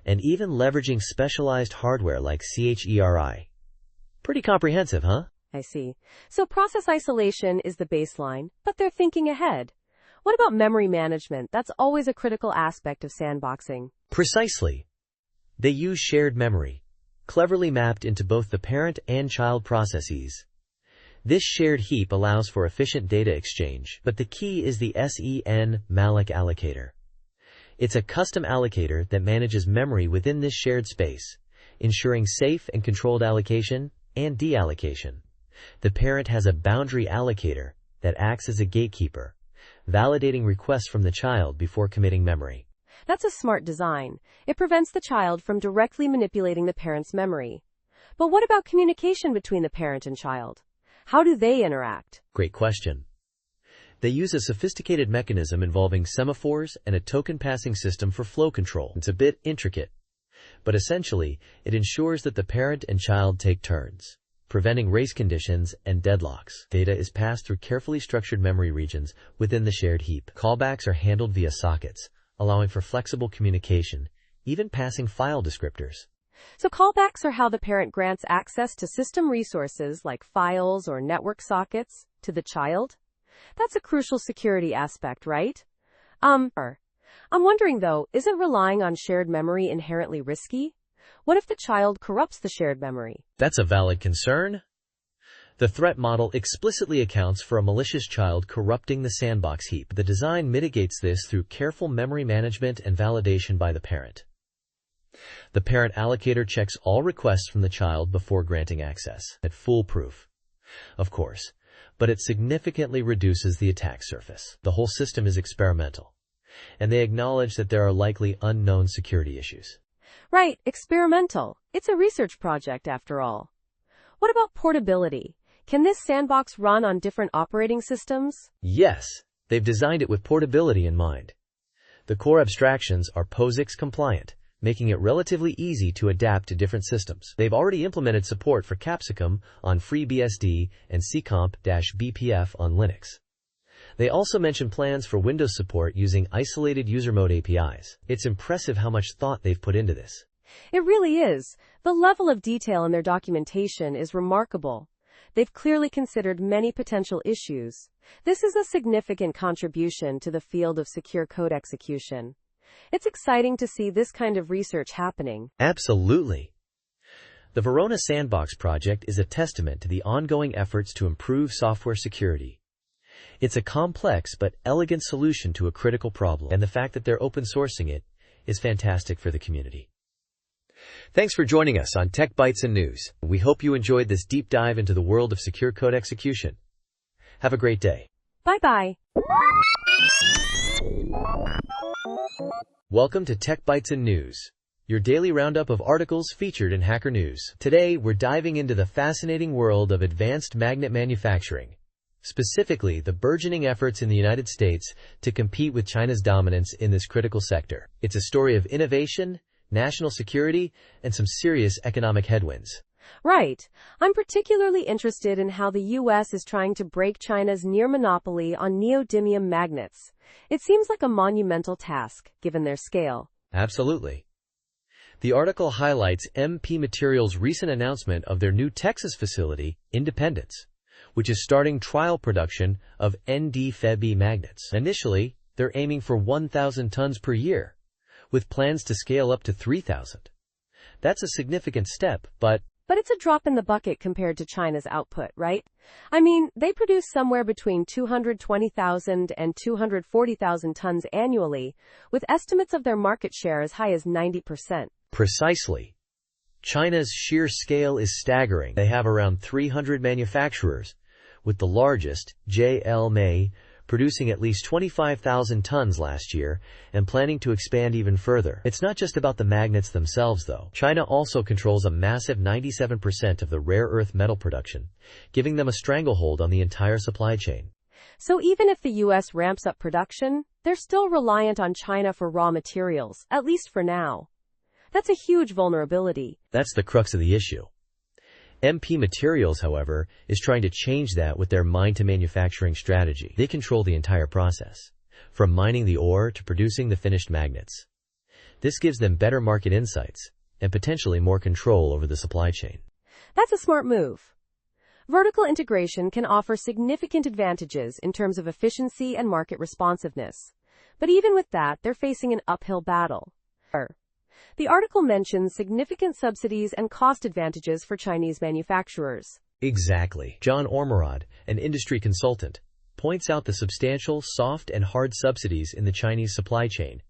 and even leveraging specialized hardware like CHERI. Pretty comprehensive, huh? I see. So process isolation is the baseline, but they're thinking ahead. What about memory management? That's always a critical aspect of sandboxing. Precisely. They use shared memory, cleverly mapped into both the parent and child processes. This shared heap allows for efficient data exchange, but the key is the SEN malloc allocator. It's a custom allocator that manages memory within this shared space, ensuring safe and controlled allocation and deallocation. The parent has a boundary allocator that acts as a gatekeeper, validating requests from the child before committing memory. That's a smart design. It prevents the child from directly manipulating the parent's memory. But what about communication between the parent and child? How do they interact? Great question. They use a sophisticated mechanism involving semaphores and a token passing system for flow control. It's a bit intricate, but essentially, it ensures that the parent and child take turns, preventing race conditions and deadlocks. Data is passed through carefully structured memory regions within the shared heap. Callbacks are handled via sockets, allowing for flexible communication, even passing file descriptors. So callbacks are how the parent grants access to system resources like files or network sockets to the child? That's a crucial security aspect, right? I'm wondering though, isn't relying on shared memory inherently risky? What if the child corrupts the shared memory? That's a valid concern. The threat model explicitly accounts for a malicious child corrupting the sandbox heap. The design mitigates this through careful memory management and validation by the parent. The parent allocator checks all requests from the child before granting access. It's foolproof, of course, but it significantly reduces the attack surface. The whole system is experimental, and they acknowledge that there are likely unknown security issues. Right, experimental. It's a research project after all. What about portability? Can this sandbox run on different operating systems? Yes, they've designed it with portability in mind. The core abstractions are POSIX compliant, making it relatively easy to adapt to different systems. They've already implemented support for Capsicum on FreeBSD and CComp-BPF on Linux. They also mention plans for Windows support using isolated user mode APIs. It's impressive how much thought they've put into this. It really is. The level of detail in their documentation is remarkable. They've clearly considered many potential issues. This is a significant contribution to the field of secure code execution. It's exciting to see this kind of research happening. Absolutely. The Verona Sandbox project is a testament to the ongoing efforts to improve software security. It's a complex but elegant solution to a critical problem, and the fact that they're open sourcing it is fantastic for the community. Thanks for joining us on Tech Bytes and News. We hope you enjoyed this deep dive into the world of secure code execution. Have a great day. Bye-bye. Welcome to Tech Bytes and News, your daily roundup of articles featured in Hacker News. Today, we're diving into the fascinating world of advanced magnet manufacturing, specifically the burgeoning efforts in the United States to compete with China's dominance in this critical sector. It's a story of innovation, national security, and some serious economic headwinds. Right. I'm particularly interested in how the U.S. is trying to break China's near monopoly on neodymium magnets. It seems like a monumental task, given their scale. Absolutely. The article highlights MP Materials' recent announcement of their new Texas facility, Independence, which is starting trial production of NdFeB magnets. Initially, they're aiming for 1,000 tons per year, with plans to scale up to 3,000. That's a significant step, but it's a drop in the bucket compared to China's output, right? I mean, they produce somewhere between 220,000 and 240,000 tons annually, with estimates of their market share as high as 90%. Precisely. China's sheer scale is staggering. They have around 300 manufacturers, with the largest, JLMA, producing at least 25,000 tons last year and planning to expand even further. It's not just about the magnets themselves, though. China also controls a massive 97% of the rare earth metal production, giving them a stranglehold on the entire supply chain. So even if the U.S. ramps up production, they're still reliant on China for raw materials, at least for now. That's a huge vulnerability. That's the crux of the issue. MP Materials, however, is trying to change that with their mine-to-manufacturing strategy. They control the entire process, from mining the ore to producing the finished magnets. This gives them better market insights and potentially more control over the supply chain. That's a smart move. Vertical integration can offer significant advantages in terms of efficiency and market responsiveness. But even with that, they're facing an uphill battle. The article mentions significant subsidies and cost advantages for Chinese manufacturers. Exactly. John Ormerod, an industry consultant, points out the substantial soft and hard subsidies in the Chinese supply chain,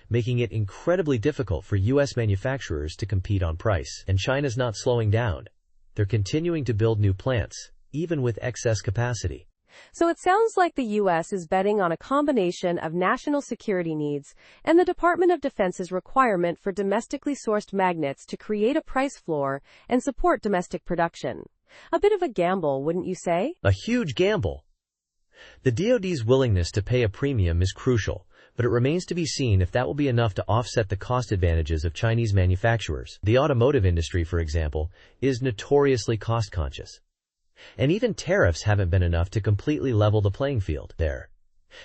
making it incredibly difficult for U.S. manufacturers to compete on price. And China's not slowing down. They're continuing to build new plants, even with excess capacity. So it sounds like the U.S. is betting on a combination of national security needs and the Department of Defense's requirement for domestically sourced magnets to create a price floor and support domestic production. A bit of a gamble, wouldn't you say? A huge gamble. The DoD's willingness to pay a premium is crucial, but it remains to be seen if that will be enough to offset the cost advantages of Chinese manufacturers. The automotive industry, for example, is notoriously cost-conscious. And even tariffs haven't been enough to completely level the playing field there.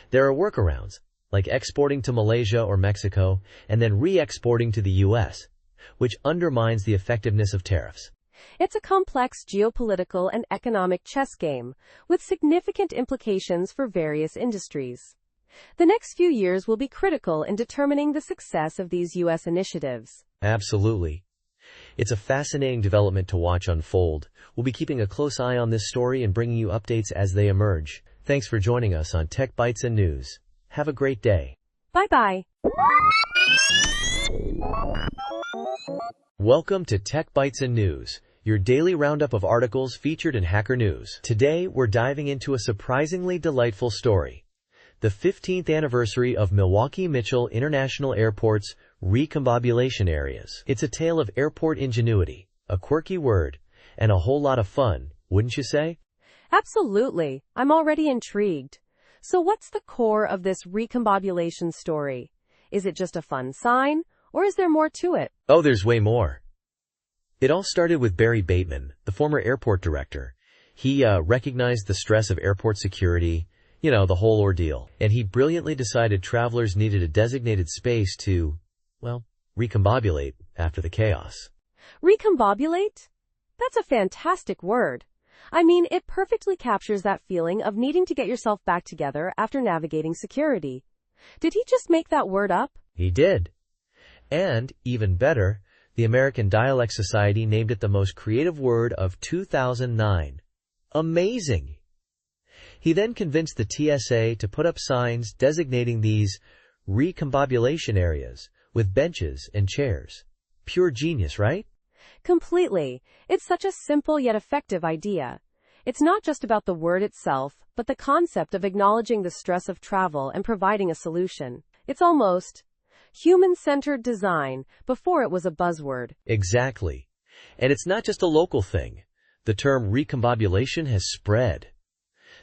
There are workarounds, like exporting to Malaysia or Mexico and then re-exporting to the U.S., which undermines the effectiveness of tariffs. It's a complex geopolitical and economic chess game, with significant implications for various industries. The next few years will be critical in determining the success of these U.S. initiatives. Absolutely. It's a fascinating development to watch unfold. We'll be keeping a close eye on this story and bringing you updates as they emerge. Thanks for joining us on Tech Bytes and News. Have a great day. Bye-bye. Welcome to Tech Bytes and News, your daily roundup of articles featured in Hacker News. Today, we're diving into a surprisingly delightful story. The 15th anniversary of Milwaukee Mitchell International Airport's recombobulation areas. It's a tale of airport ingenuity, a quirky word, and a whole lot of fun, wouldn't you say? Absolutely. I'm already intrigued. So what's the core of this recombobulation story? Is it just a fun sign, or is there more to it? Oh, there's way more. It all started with Barry Bateman, the former airport director. He recognized the stress of airport security, the whole ordeal. And he brilliantly decided travelers needed a designated space to, recombobulate after the chaos. Recombobulate? That's a fantastic word. I mean, it perfectly captures that feeling of needing to get yourself back together after navigating security. Did he just make that word up? He did. And, even better, the American Dialect Society named it the most creative word of 2009. Amazing! He then convinced the TSA to put up signs designating these recombobulation areas with benches and chairs. Pure genius, right? Completely. It's such a simple yet effective idea. It's not just about the word itself, but the concept of acknowledging the stress of travel and providing a solution. It's almost human-centered design before it was a buzzword. Exactly. And it's not just a local thing. The term recombobulation has spread.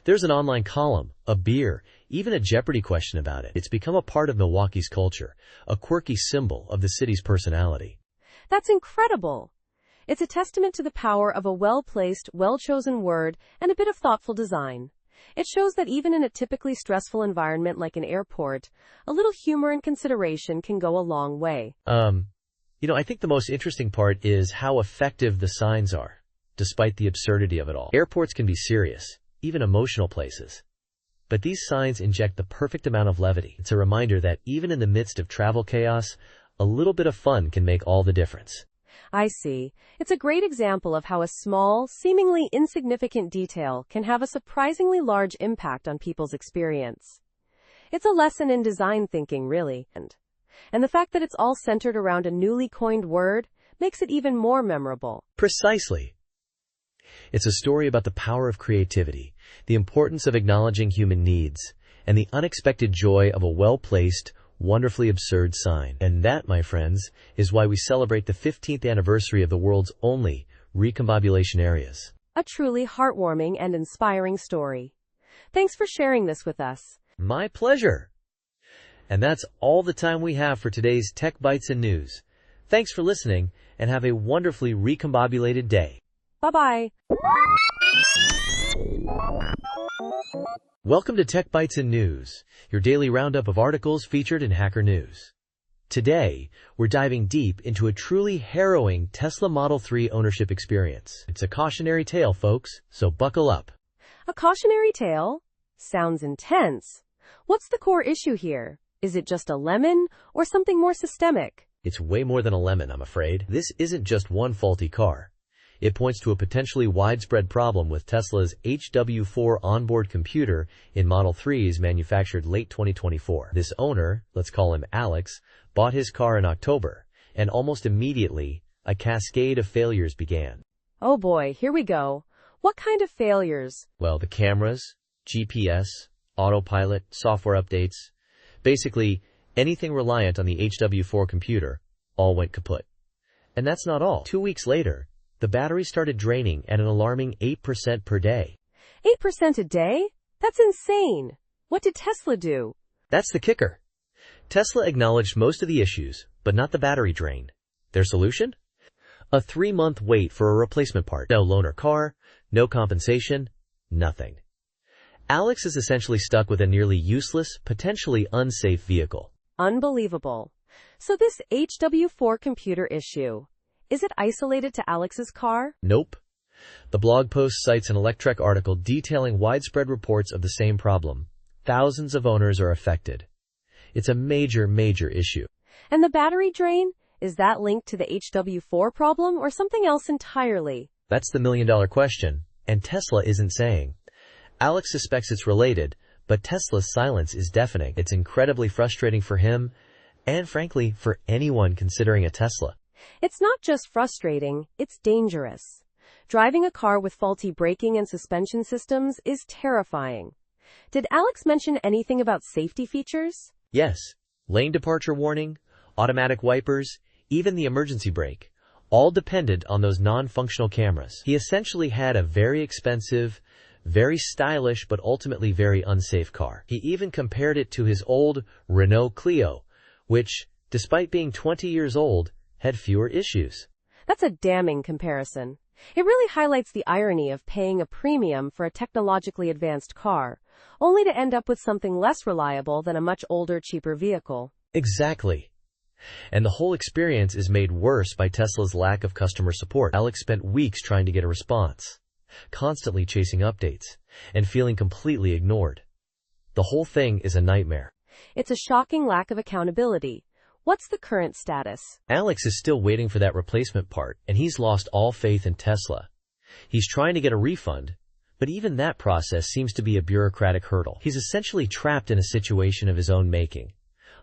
There's an online column, a beer, even a Jeopardy question about it. It's become a part of Milwaukee's culture, a quirky symbol of the city's personality. That's incredible. It's a testament to the power of a well-placed, well-chosen word and a bit of thoughtful design. It shows that even in a typically stressful environment like an airport, a little humor and consideration can go a long way. I think the most interesting part is how effective the signs are, despite the absurdity of it all. Airports can be serious, even emotional places. But these signs inject the perfect amount of levity. It's a reminder that even in the midst of travel chaos, a little bit of fun can make all the difference. I see. It's a great example of how a small, seemingly insignificant detail can have a surprisingly large impact on people's experience. It's a lesson in design thinking, really. And the fact that it's all centered around a newly coined word makes it even more memorable. Precisely. It's a story about the power of creativity, the importance of acknowledging human needs, and the unexpected joy of a well-placed, wonderfully absurd sign. And that, my friends, is why we celebrate the 15th anniversary of the world's only recombobulation areas. A truly heartwarming and inspiring story. Thanks for sharing this with us. My pleasure. And that's all the time we have for today's Tech Bytes and News. Thanks for listening, and have a wonderfully recombobulated day. Bye-bye. Welcome to Tech Bytes and News, your daily roundup of articles featured in Hacker News. Today, we're diving deep into a truly harrowing Tesla Model 3 ownership experience. It's a cautionary tale, folks, so buckle up. A cautionary tale? Sounds intense. What's the core issue here? Is it just a lemon or something more systemic? It's way more than a lemon, I'm afraid. This isn't just one faulty car. It points to a potentially widespread problem with Tesla's HW4 onboard computer in Model 3s manufactured late 2024. This owner, let's call him Alex, bought his car in October, and almost immediately, a cascade of failures began. Oh boy, here we go. What kind of failures? Well, the cameras, GPS, autopilot, software updates, basically anything reliant on the HW4 computer, all went kaput. And that's not all. 2 weeks later, the battery started draining at an alarming 8% per day. 8% a day? That's insane. What did Tesla do? That's the kicker. Tesla acknowledged most of the issues, but not the battery drain. Their solution? A 3-month wait for a replacement part. No loaner car, no compensation, nothing. Alex is essentially stuck with a nearly useless, potentially unsafe vehicle. Unbelievable. So this HW4 computer issue, is it isolated to Alex's car? Nope. The blog post cites an Electrek article detailing widespread reports of the same problem. Thousands of owners are affected. It's a major issue. And the battery drain? Is that linked to the HW4 problem or something else entirely? That's the million-dollar question, and Tesla isn't saying. Alex suspects it's related, but Tesla's silence is deafening. It's incredibly frustrating for him, and frankly, for anyone considering a Tesla. It's not just frustrating, it's dangerous. Driving a car with faulty braking and suspension systems is terrifying. Did Alex mention anything about safety features? Yes. Lane departure warning, automatic wipers, even the emergency brake, all depended on those non-functional cameras. He essentially had a very expensive, very stylish, but ultimately very unsafe car. He even compared it to his old Renault Clio, which, despite being 20 years old, had fewer issues. That's a damning comparison. It really highlights the irony of paying a premium for a technologically advanced car, only to end up with something less reliable than a much older, cheaper vehicle. Exactly. And the whole experience is made worse by Tesla's lack of customer support. Alex spent weeks trying to get a response, constantly chasing updates, and feeling completely ignored. The whole thing is a nightmare. It's a shocking lack of accountability. What's the current status? Alex is still waiting for that replacement part, and he's lost all faith in Tesla. He's trying to get a refund, but even that process seems to be a bureaucratic hurdle. He's essentially trapped in a situation of his own making,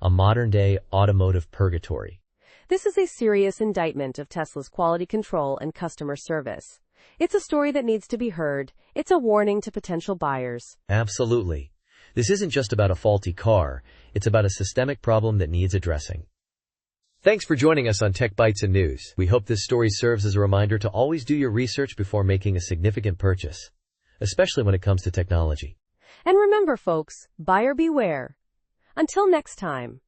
a modern-day automotive purgatory. This is a serious indictment of Tesla's quality control and customer service. It's a story that needs to be heard. It's a warning to potential buyers. Absolutely. This isn't just about a faulty car. It's about a systemic problem that needs addressing. Thanks for joining us on Tech Bytes and News. We hope this story serves as a reminder to always do your research before making a significant purchase. especially when it comes to technology. And remember, folks, buyer beware. Until next time.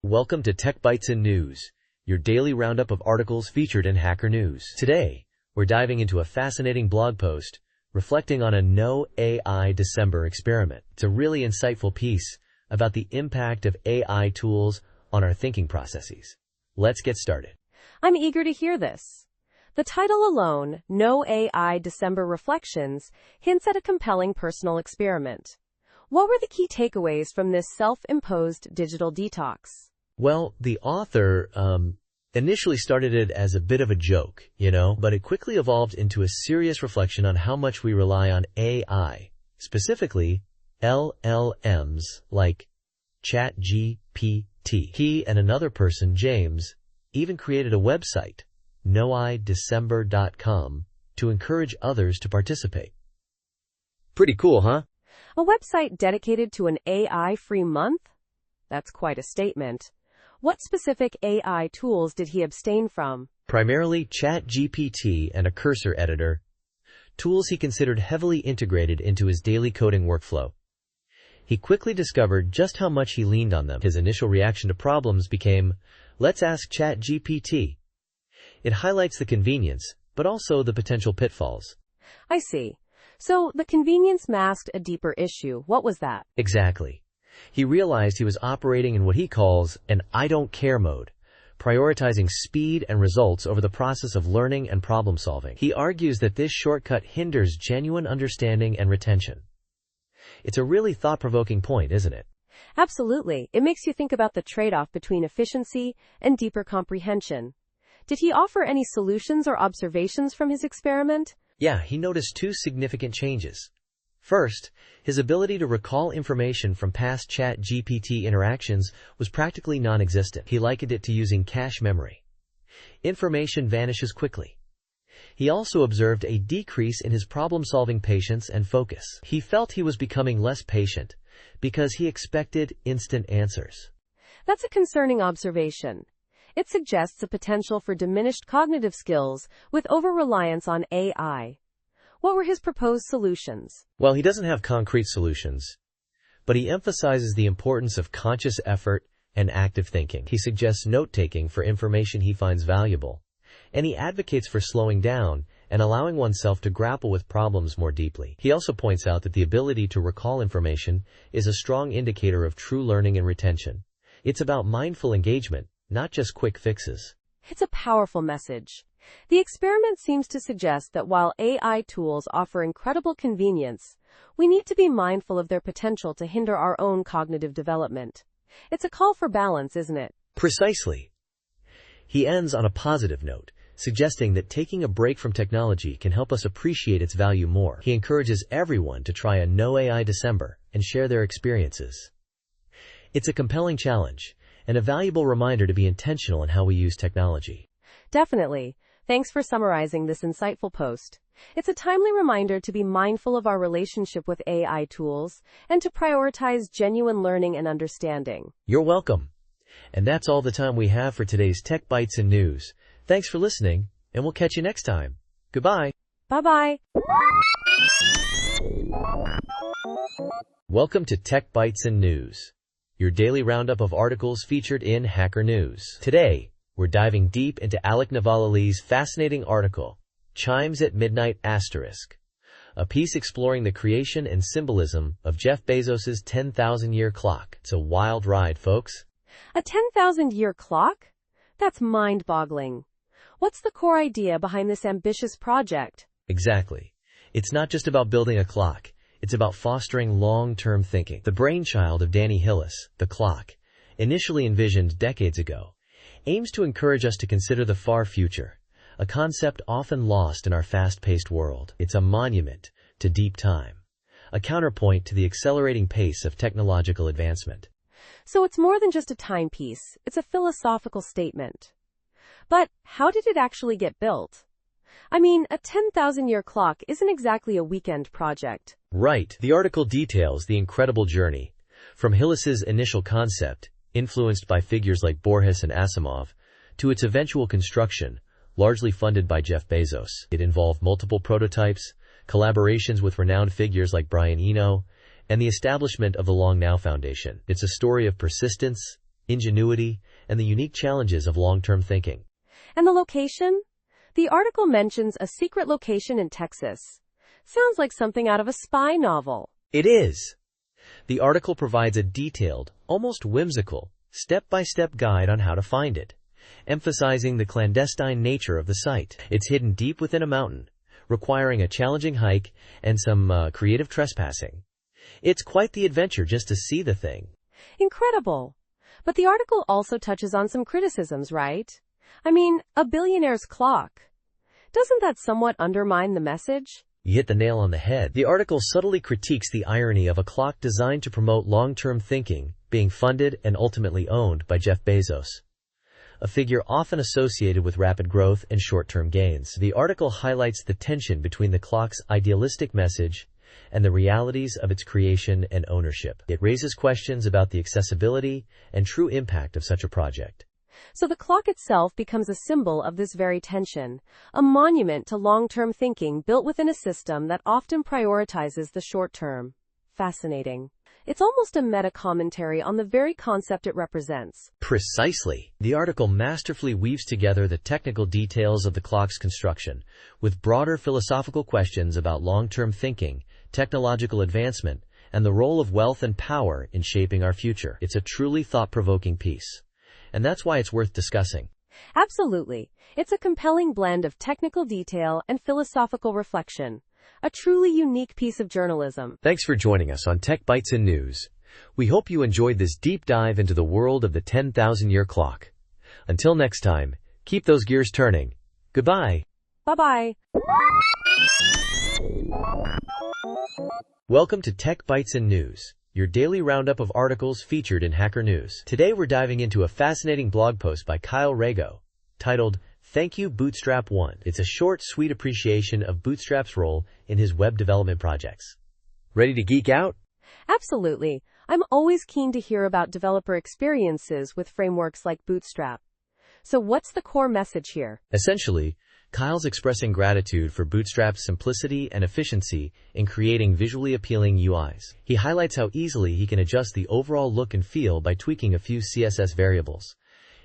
Welcome to Tech Bytes in News, your daily roundup of articles featured in Hacker News. Today, we're diving into a fascinating blog post reflecting on a No AI December experiment. It's a really insightful piece about the impact of AI tools on our thinking processes. Let's get started. I'm eager to hear this. The title alone, No AI December Reflections, hints at a compelling personal experiment. What were the key takeaways from this self-imposed digital detox? Well, the author initially started it as a bit of a joke, but it quickly evolved into a serious reflection on how much we rely on AI, specifically LLMs like ChatGPT. He and another person, James, even created a website, noidecember.com, to encourage others to participate. Pretty cool, huh? A website dedicated to an AI-free month? That's quite a statement. What specific AI tools did he abstain from? Primarily ChatGPT and a cursor editor, tools he considered heavily integrated into his daily coding workflow. He quickly discovered just how much he leaned on them. His initial reaction to problems became, let's ask ChatGPT. It highlights the convenience, but also the potential pitfalls. I see. So the convenience masked a deeper issue. What was that? Exactly. He realized he was operating in what he calls an I don't care mode, prioritizing speed and results over the process of learning and problem solving. He argues that this shortcut hinders genuine understanding and retention. It's a really thought-provoking point, isn't it? Absolutely. It makes you think about the trade-off between efficiency and deeper comprehension. Did he offer any solutions or observations from his experiment? Yeah, he noticed two significant changes. First, his ability to recall information from past ChatGPT interactions was practically non-existent. He likened it to using cache memory. Information vanishes quickly. He also observed a decrease in his problem-solving patience and focus. He felt he was becoming less patient because he expected instant answers. That's a concerning observation. It suggests a potential for diminished cognitive skills with over-reliance on AI. What were his proposed solutions? Well, he doesn't have concrete solutions, but he emphasizes the importance of conscious effort and active thinking. He suggests note-taking for information he finds valuable, and he advocates for slowing down and allowing oneself to grapple with problems more deeply. He also points out that the ability to recall information is a strong indicator of true learning and retention. It's about mindful engagement, not just quick fixes. It's a powerful message. The experiment seems to suggest that while AI tools offer incredible convenience, we need to be mindful of their potential to hinder our own cognitive development. It's a call for balance, isn't it? Precisely. He ends on a positive note, suggesting that taking a break from technology can help us appreciate its value more. He encourages everyone to try a No AI December and share their experiences. It's a compelling challenge and a valuable reminder to be intentional in how we use technology. Definitely. Thanks for summarizing this insightful post. It's a timely reminder to be mindful of our relationship with AI tools and to prioritize genuine learning and understanding. You're welcome. And that's all the time we have for today's Tech Bytes and News. Thanks for listening, and we'll catch you next time. Goodbye. Bye-bye. Welcome to Tech Bytes and News, your daily roundup of articles featured in Hacker News. Today, we're diving deep into Alec Navalny's fascinating article, Chimes at Midnight*, a piece exploring the creation and symbolism of Jeff Bezos's 10,000-year clock. It's a wild ride, folks. A 10,000-year clock? That's mind-boggling. What's the core idea behind this ambitious project? Exactly. It's not just about building a clock. It's about fostering long-term thinking. The brainchild of Danny Hillis, the clock, initially envisioned decades ago, aims to encourage us to consider the far future, a concept often lost in our fast-paced world. It's a monument to deep time, a counterpoint to the accelerating pace of technological advancement. So it's more than just a timepiece. It's a philosophical statement. But how did it actually get built? I mean, a 10,000-year clock isn't exactly a weekend project. Right. The article details the incredible journey from Hillis's initial concept, influenced by figures like Borges and Asimov, to its eventual construction, largely funded by Jeff Bezos. It involved multiple prototypes, collaborations with renowned figures like Brian Eno, and the establishment of the Long Now Foundation. It's a story of persistence, ingenuity, and the unique challenges of long-term thinking. And the location? The article mentions a secret location in Texas. Sounds like something out of a spy novel. It is. The article provides a detailed, almost whimsical, step-by-step guide on how to find it, emphasizing the clandestine nature of the site. It's hidden deep within a mountain, requiring a challenging hike and some creative trespassing. It's quite the adventure just to see the thing. Incredible. But the article also touches on some criticisms, right? I mean, a billionaire's clock. Doesn't that somewhat undermine the message? You hit the nail on the head. The article subtly critiques the irony of a clock designed to promote long-term thinking being funded and ultimately owned by Jeff Bezos, a figure often associated with rapid growth and short-term gains. The article highlights the tension between the clock's idealistic message and the realities of its creation and ownership. It raises questions about the accessibility and true impact of such a project. So the clock itself becomes a symbol of this very tension, a monument to long-term thinking built within a system that often prioritizes the short term. Fascinating. It's almost a meta-commentary on the very concept it represents. Precisely. The article masterfully weaves together the technical details of the clock's construction with broader philosophical questions about long-term thinking, technological advancement, and the role of wealth and power in shaping our future. It's a truly thought-provoking piece, and that's why it's worth discussing. Absolutely. It's a compelling blend of technical detail and philosophical reflection. A truly unique piece of journalism. Thanks for joining us on Tech Bytes and News. We hope you enjoyed this deep dive into the world of the 10,000-year clock. Until next time, keep those gears turning. Goodbye. Bye-bye. Welcome to Tech Bytes and News, your daily roundup of articles featured in Hacker News. Today we're diving into a fascinating blog post by Kyle Rago, titled, Thank You Bootstrap 1. It's a short, sweet appreciation of Bootstrap's role in his web development projects. Ready to geek out? Absolutely. I'm always keen to hear about developer experiences with frameworks like Bootstrap. So what's the core message here? Essentially, Kyle's expressing gratitude for Bootstrap's simplicity and efficiency in creating visually appealing UIs. He highlights how easily he can adjust the overall look and feel by tweaking a few CSS variables.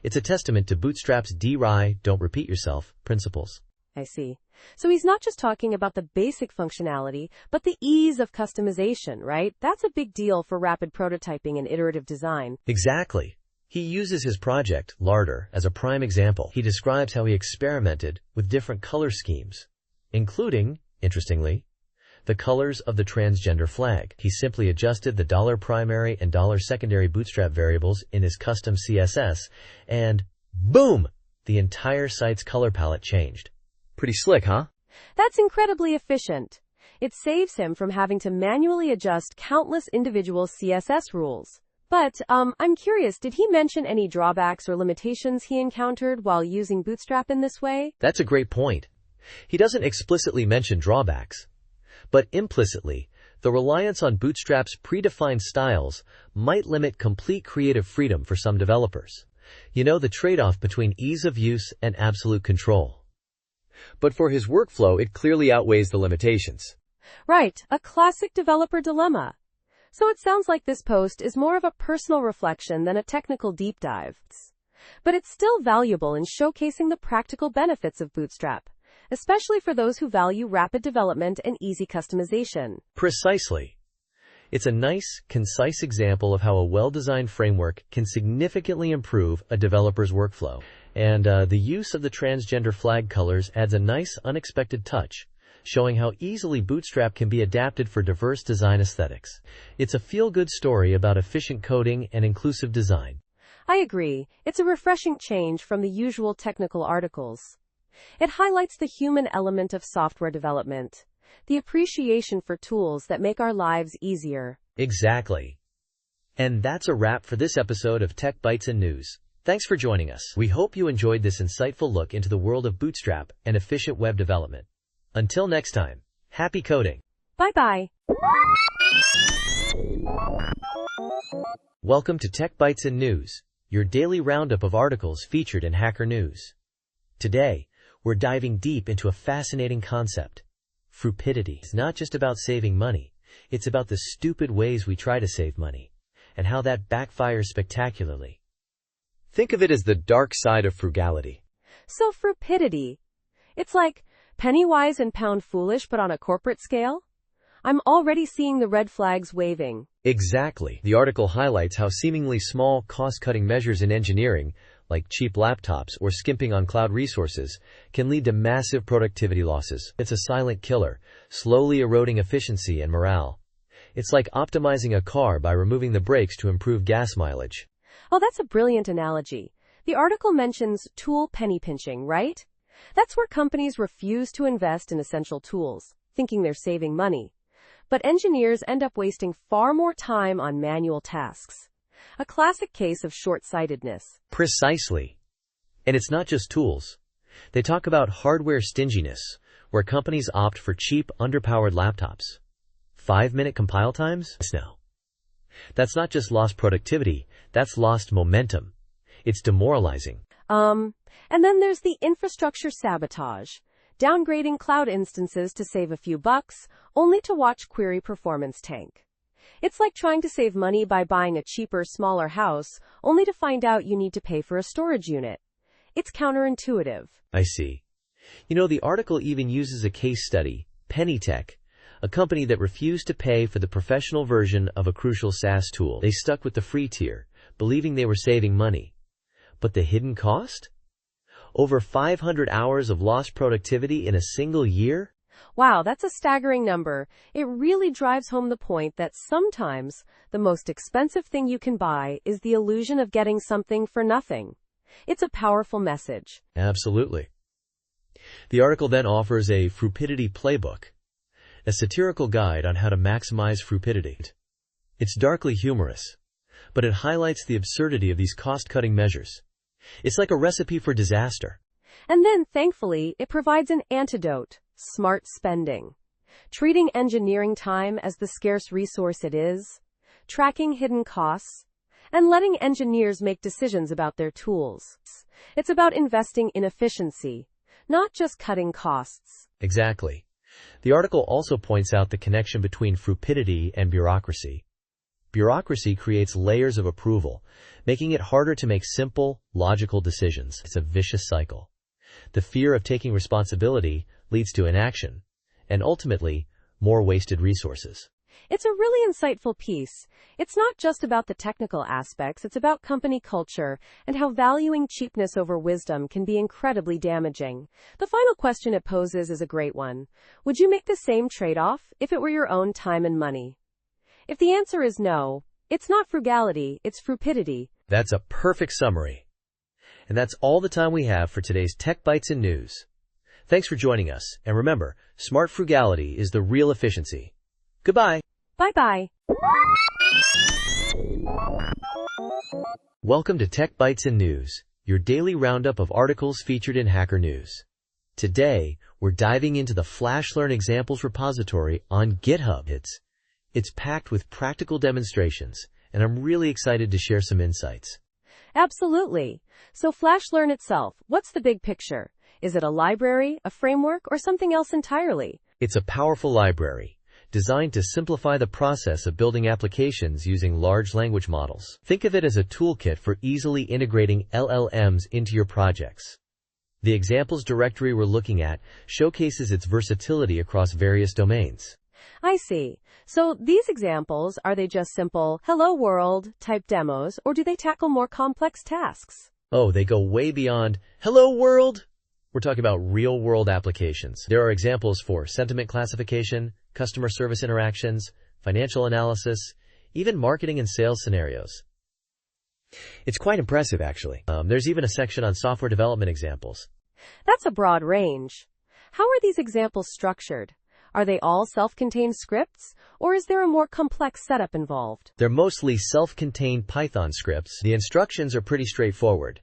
It's a testament to Bootstrap's DRI, don't repeat yourself, principles. I see. So he's not just talking about the basic functionality, but the ease of customization, right? That's a big deal for rapid prototyping and iterative design. Exactly. He uses his project, Larder, as a prime example. He describes how he experimented with different color schemes, including, interestingly, the colors of the transgender flag. He simply adjusted the $primary and $secondary Bootstrap variables in his custom CSS, and boom! The entire site's color palette changed. Pretty slick, huh? That's incredibly efficient. It saves him from having to manually adjust countless individual CSS rules. But, I'm curious, did he mention any drawbacks or limitations he encountered while using Bootstrap in this way? That's a great point. He doesn't explicitly mention drawbacks, but implicitly, the reliance on Bootstrap's predefined styles might limit complete creative freedom for some developers. You know, the trade-off between ease of use and absolute control. But for his workflow, it clearly outweighs the limitations. Right, a classic developer dilemma. So it sounds like this post is more of a personal reflection than a technical deep dive. But it's still valuable in showcasing the practical benefits of Bootstrap, especially for those who value rapid development and easy customization. Precisely. It's a nice, concise example of how a well-designed framework can significantly improve a developer's workflow. And the use of the transgender flag colors adds a nice, unexpected touch, showing how easily Bootstrap can be adapted for diverse design aesthetics. It's a feel-good story about efficient coding and inclusive design. I agree. It's a refreshing change from the usual technical articles. It highlights the human element of software development, the appreciation for tools that make our lives easier. Exactly. And that's a wrap for this episode of Tech Bytes and News. Thanks for joining us. We hope you enjoyed this insightful look into the world of Bootstrap and efficient web development. Until next time, happy coding. Bye-bye. Welcome to Tech Bytes and News, your daily roundup of articles featured in Hacker News. Today, we're diving deep into a fascinating concept. Frupidity. It's not just about saving money. It's about the stupid ways we try to save money, and how that backfires spectacularly. Think of it as the dark side of frugality. So frupidity. It's like penny wise and pound foolish, but on a corporate scale? I'm already seeing the red flags waving. Exactly. The article highlights how seemingly small cost-cutting measures in engineering, like cheap laptops or skimping on cloud resources, can lead to massive productivity losses. It's a silent killer, slowly eroding efficiency and morale. It's like optimizing a car by removing the brakes to improve gas mileage. Oh, that's a brilliant analogy. The article mentions tool penny pinching, right? That's where companies refuse to invest in essential tools, thinking they're saving money. But engineers end up wasting far more time on manual tasks. A classic case of short-sightedness. Precisely. And it's not just tools. They talk about hardware stinginess, where companies opt for cheap, underpowered laptops. 5-minute compile times? No. That's not just lost productivity, that's lost momentum. It's demoralizing. And then there's the infrastructure sabotage. Downgrading cloud instances to save a few bucks, only to watch query performance tank. It's like trying to save money by buying a cheaper, smaller house, only to find out you need to pay for a storage unit. It's counterintuitive. I see. The article even uses a case study, Pennytech, a company that refused to pay for the professional version of a crucial SaaS tool. They stuck with the free tier, believing they were saving money. But the hidden cost? Over 500 hours of lost productivity in a single year? Wow, that's a staggering number. It really drives home the point that sometimes the most expensive thing you can buy is the illusion of getting something for nothing. It's a powerful message. Absolutely. The article then offers a frupidity playbook, a satirical guide on how to maximize frupidity. It's darkly humorous, but it highlights the absurdity of these cost-cutting measures. It's like a recipe for disaster. And then, thankfully, it provides an antidote: smart spending. Treating engineering time as the scarce resource it is, tracking hidden costs, and letting engineers make decisions about their tools. It's about investing in efficiency, not just cutting costs. Exactly. The article also points out the connection between frupidity and bureaucracy. Bureaucracy creates layers of approval, making it harder to make simple, logical decisions. It's a vicious cycle. The fear of taking responsibility leads to inaction, and ultimately, more wasted resources. It's a really insightful piece. It's not just about the technical aspects, it's about company culture and how valuing cheapness over wisdom can be incredibly damaging. The final question it poses is a great one. Would you make the same trade-off if it were your own time and money? If the answer is no, it's not frugality, it's frupidity. That's a perfect summary. And that's all the time we have for today's Tech Bytes and News. Thanks for joining us, and remember, smart frugality is the real efficiency. Goodbye. Bye-bye. Welcome to Tech Bytes and News, your daily roundup of articles featured in Hacker News. Today, we're diving into the FlashLearn Examples repository on GitHub. It's packed with practical demonstrations, and I'm really excited to share some insights. Absolutely. So FlashLearn itself, what's the big picture? Is it a library, a framework, or something else entirely? It's a powerful library, designed to simplify the process of building applications using large language models. Think of it as a toolkit for easily integrating LLMs into your projects. The examples directory we're looking at showcases its versatility across various domains. I see. So these examples, are they just simple "Hello World" type demos, or do they tackle more complex tasks? Oh, they go way beyond "Hello World." We're talking about real-world applications. There are examples for sentiment classification, customer service interactions, financial analysis, even marketing and sales scenarios. It's quite impressive, actually. There's even a section on software development examples. That's a broad range. How are these examples structured? Are they all self-contained scripts, or is there a more complex setup involved? They're mostly self-contained Python scripts. The instructions are pretty straightforward.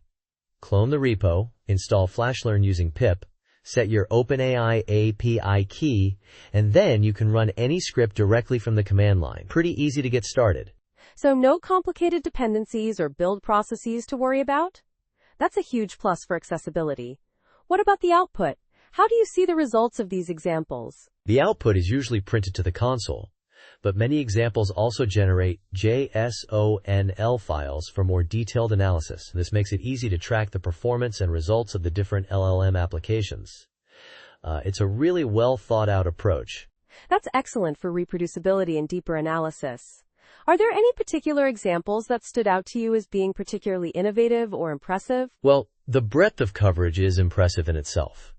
Clone the repo, install FlashLearn using pip, set your OpenAI API key, and then you can run any script directly from the command line. Pretty easy to get started. So no complicated dependencies or build processes to worry about? That's a huge plus for accessibility. What about the output? How do you see the results of these examples? The output is usually printed to the console, but many examples also generate JSONL files for more detailed analysis. This makes it easy to track the performance and results of the different LLM applications. It's a really well thought out approach. That's excellent for reproducibility and deeper analysis. Are there any particular examples that stood out to you as being particularly innovative or impressive? Well, the breadth of coverage is impressive in itself.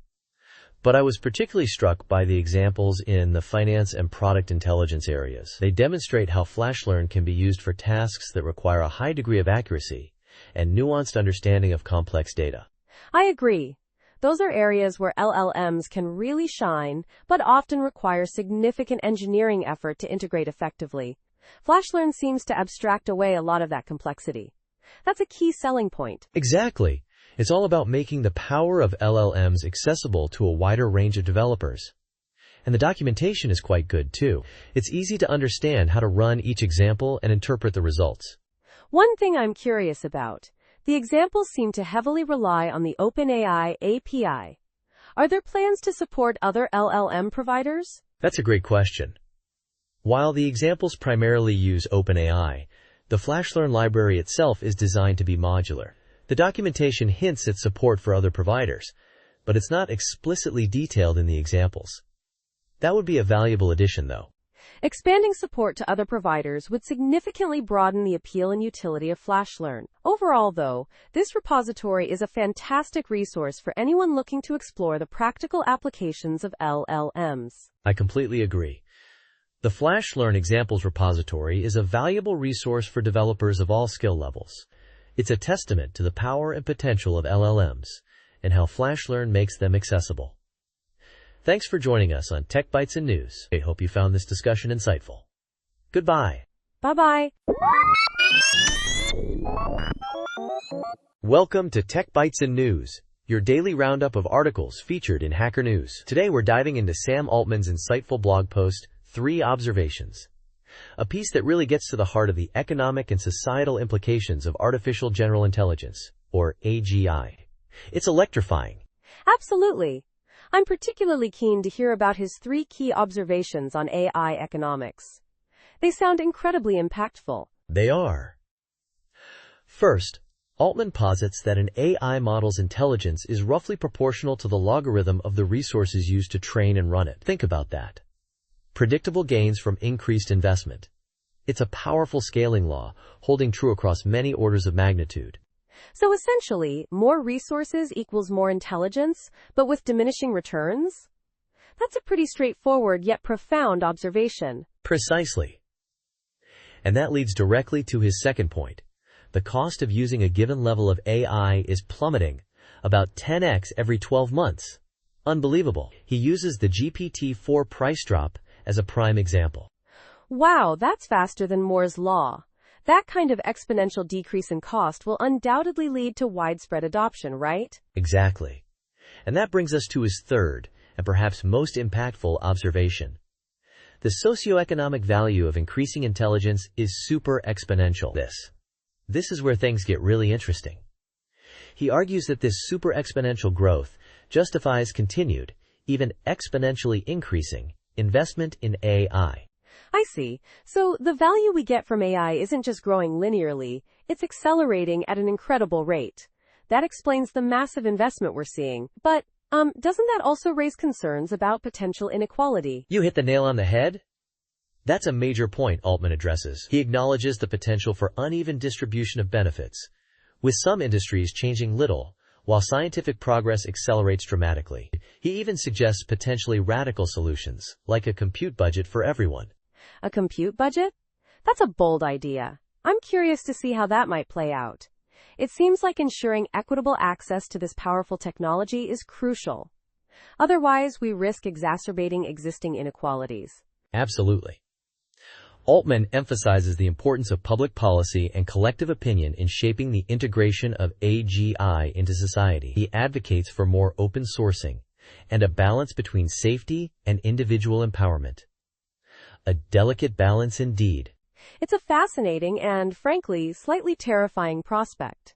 But I was particularly struck by the examples in the finance and product intelligence areas. They demonstrate how FlashLearn can be used for tasks that require a high degree of accuracy and nuanced understanding of complex data. I agree. Those are areas where LLMs can really shine, but often require significant engineering effort to integrate effectively. FlashLearn seems to abstract away a lot of that complexity. That's a key selling point. Exactly. It's all about making the power of LLMs accessible to a wider range of developers. And the documentation is quite good too. It's easy to understand how to run each example and interpret the results. One thing I'm curious about. The examples seem to heavily rely on the OpenAI API. Are there plans to support other LLM providers? That's a great question. While the examples primarily use OpenAI, the FlashLearn library itself is designed to be modular. The documentation hints at support for other providers, but it's not explicitly detailed in the examples. That would be a valuable addition, though. Expanding support to other providers would significantly broaden the appeal and utility of FlashLearn. Overall, though, this repository is a fantastic resource for anyone looking to explore the practical applications of LLMs. I completely agree. The FlashLearn Examples repository is a valuable resource for developers of all skill levels. It's a testament to the power and potential of LLMs and how FlashLearn makes them accessible. Thanks for joining us on Tech Bytes and News. I hope you found this discussion insightful. Goodbye. Bye-bye. Welcome to Tech Bytes and News, your daily roundup of articles featured in Hacker News. Today we're diving into Sam Altman's insightful blog post, 3 Observations. A piece that really gets to the heart of the economic and societal implications of artificial general intelligence, or AGI. It's electrifying. Absolutely. I'm particularly keen to hear about his 3 key observations on AI economics. They sound incredibly impactful. They are. First, Altman posits that an AI model's intelligence is roughly proportional to the logarithm of the resources used to train and run it. Think about that. Predictable gains from increased investment. It's a powerful scaling law, holding true across many orders of magnitude. So essentially, more resources equals more intelligence, but with diminishing returns? That's a pretty straightforward yet profound observation. Precisely. And that leads directly to his second point. The cost of using a given level of AI is plummeting, about 10x every 12 months. Unbelievable. He uses the GPT-4 price drop as a prime example. Wow, that's faster than Moore's law. That kind of exponential decrease in cost will undoubtedly lead to widespread adoption, right? Exactly. And that brings us to his third, and perhaps most impactful observation. The socioeconomic value of increasing intelligence is super exponential. This is where things get really interesting. He argues that this super exponential growth justifies continued, even exponentially increasing, investment in AI. I see. So the value we get from AI isn't just growing linearly, it's accelerating at an incredible rate. That explains the massive investment we're seeing. But, doesn't that also raise concerns about potential inequality? You hit the nail on the head. That's a major point Altman addresses. He acknowledges the potential for uneven distribution of benefits, with some industries changing little, while scientific progress accelerates dramatically. He even suggests potentially radical solutions, like a compute budget for everyone. A compute budget? That's a bold idea. I'm curious to see how that might play out. It seems like ensuring equitable access to this powerful technology is crucial. Otherwise, we risk exacerbating existing inequalities. Absolutely. Altman emphasizes the importance of public policy and collective opinion in shaping the integration of AGI into society. He advocates for more open sourcing and a balance between safety and individual empowerment. A delicate balance indeed. It's a fascinating and, frankly, slightly terrifying prospect.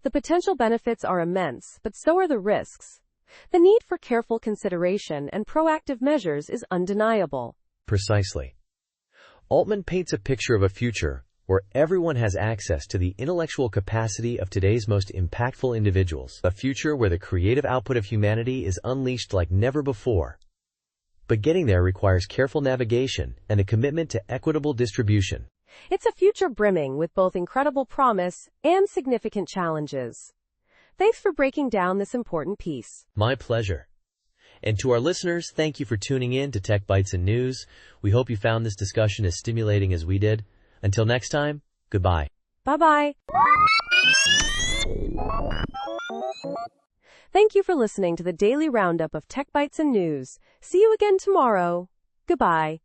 The potential benefits are immense, but so are the risks. The need for careful consideration and proactive measures is undeniable. Precisely. Altman paints a picture of a future where everyone has access to the intellectual capacity of today's most impactful individuals. A future where the creative output of humanity is unleashed like never before. But getting there requires careful navigation and a commitment to equitable distribution. It's a future brimming with both incredible promise and significant challenges. Thanks for breaking down this important piece. My pleasure. And to our listeners, thank you for tuning in to Tech Bytes and News. We hope you found this discussion as stimulating as we did. Until next time, goodbye. Bye-bye. Thank you for listening to the daily roundup of Tech Bytes and News. See you again tomorrow. Goodbye.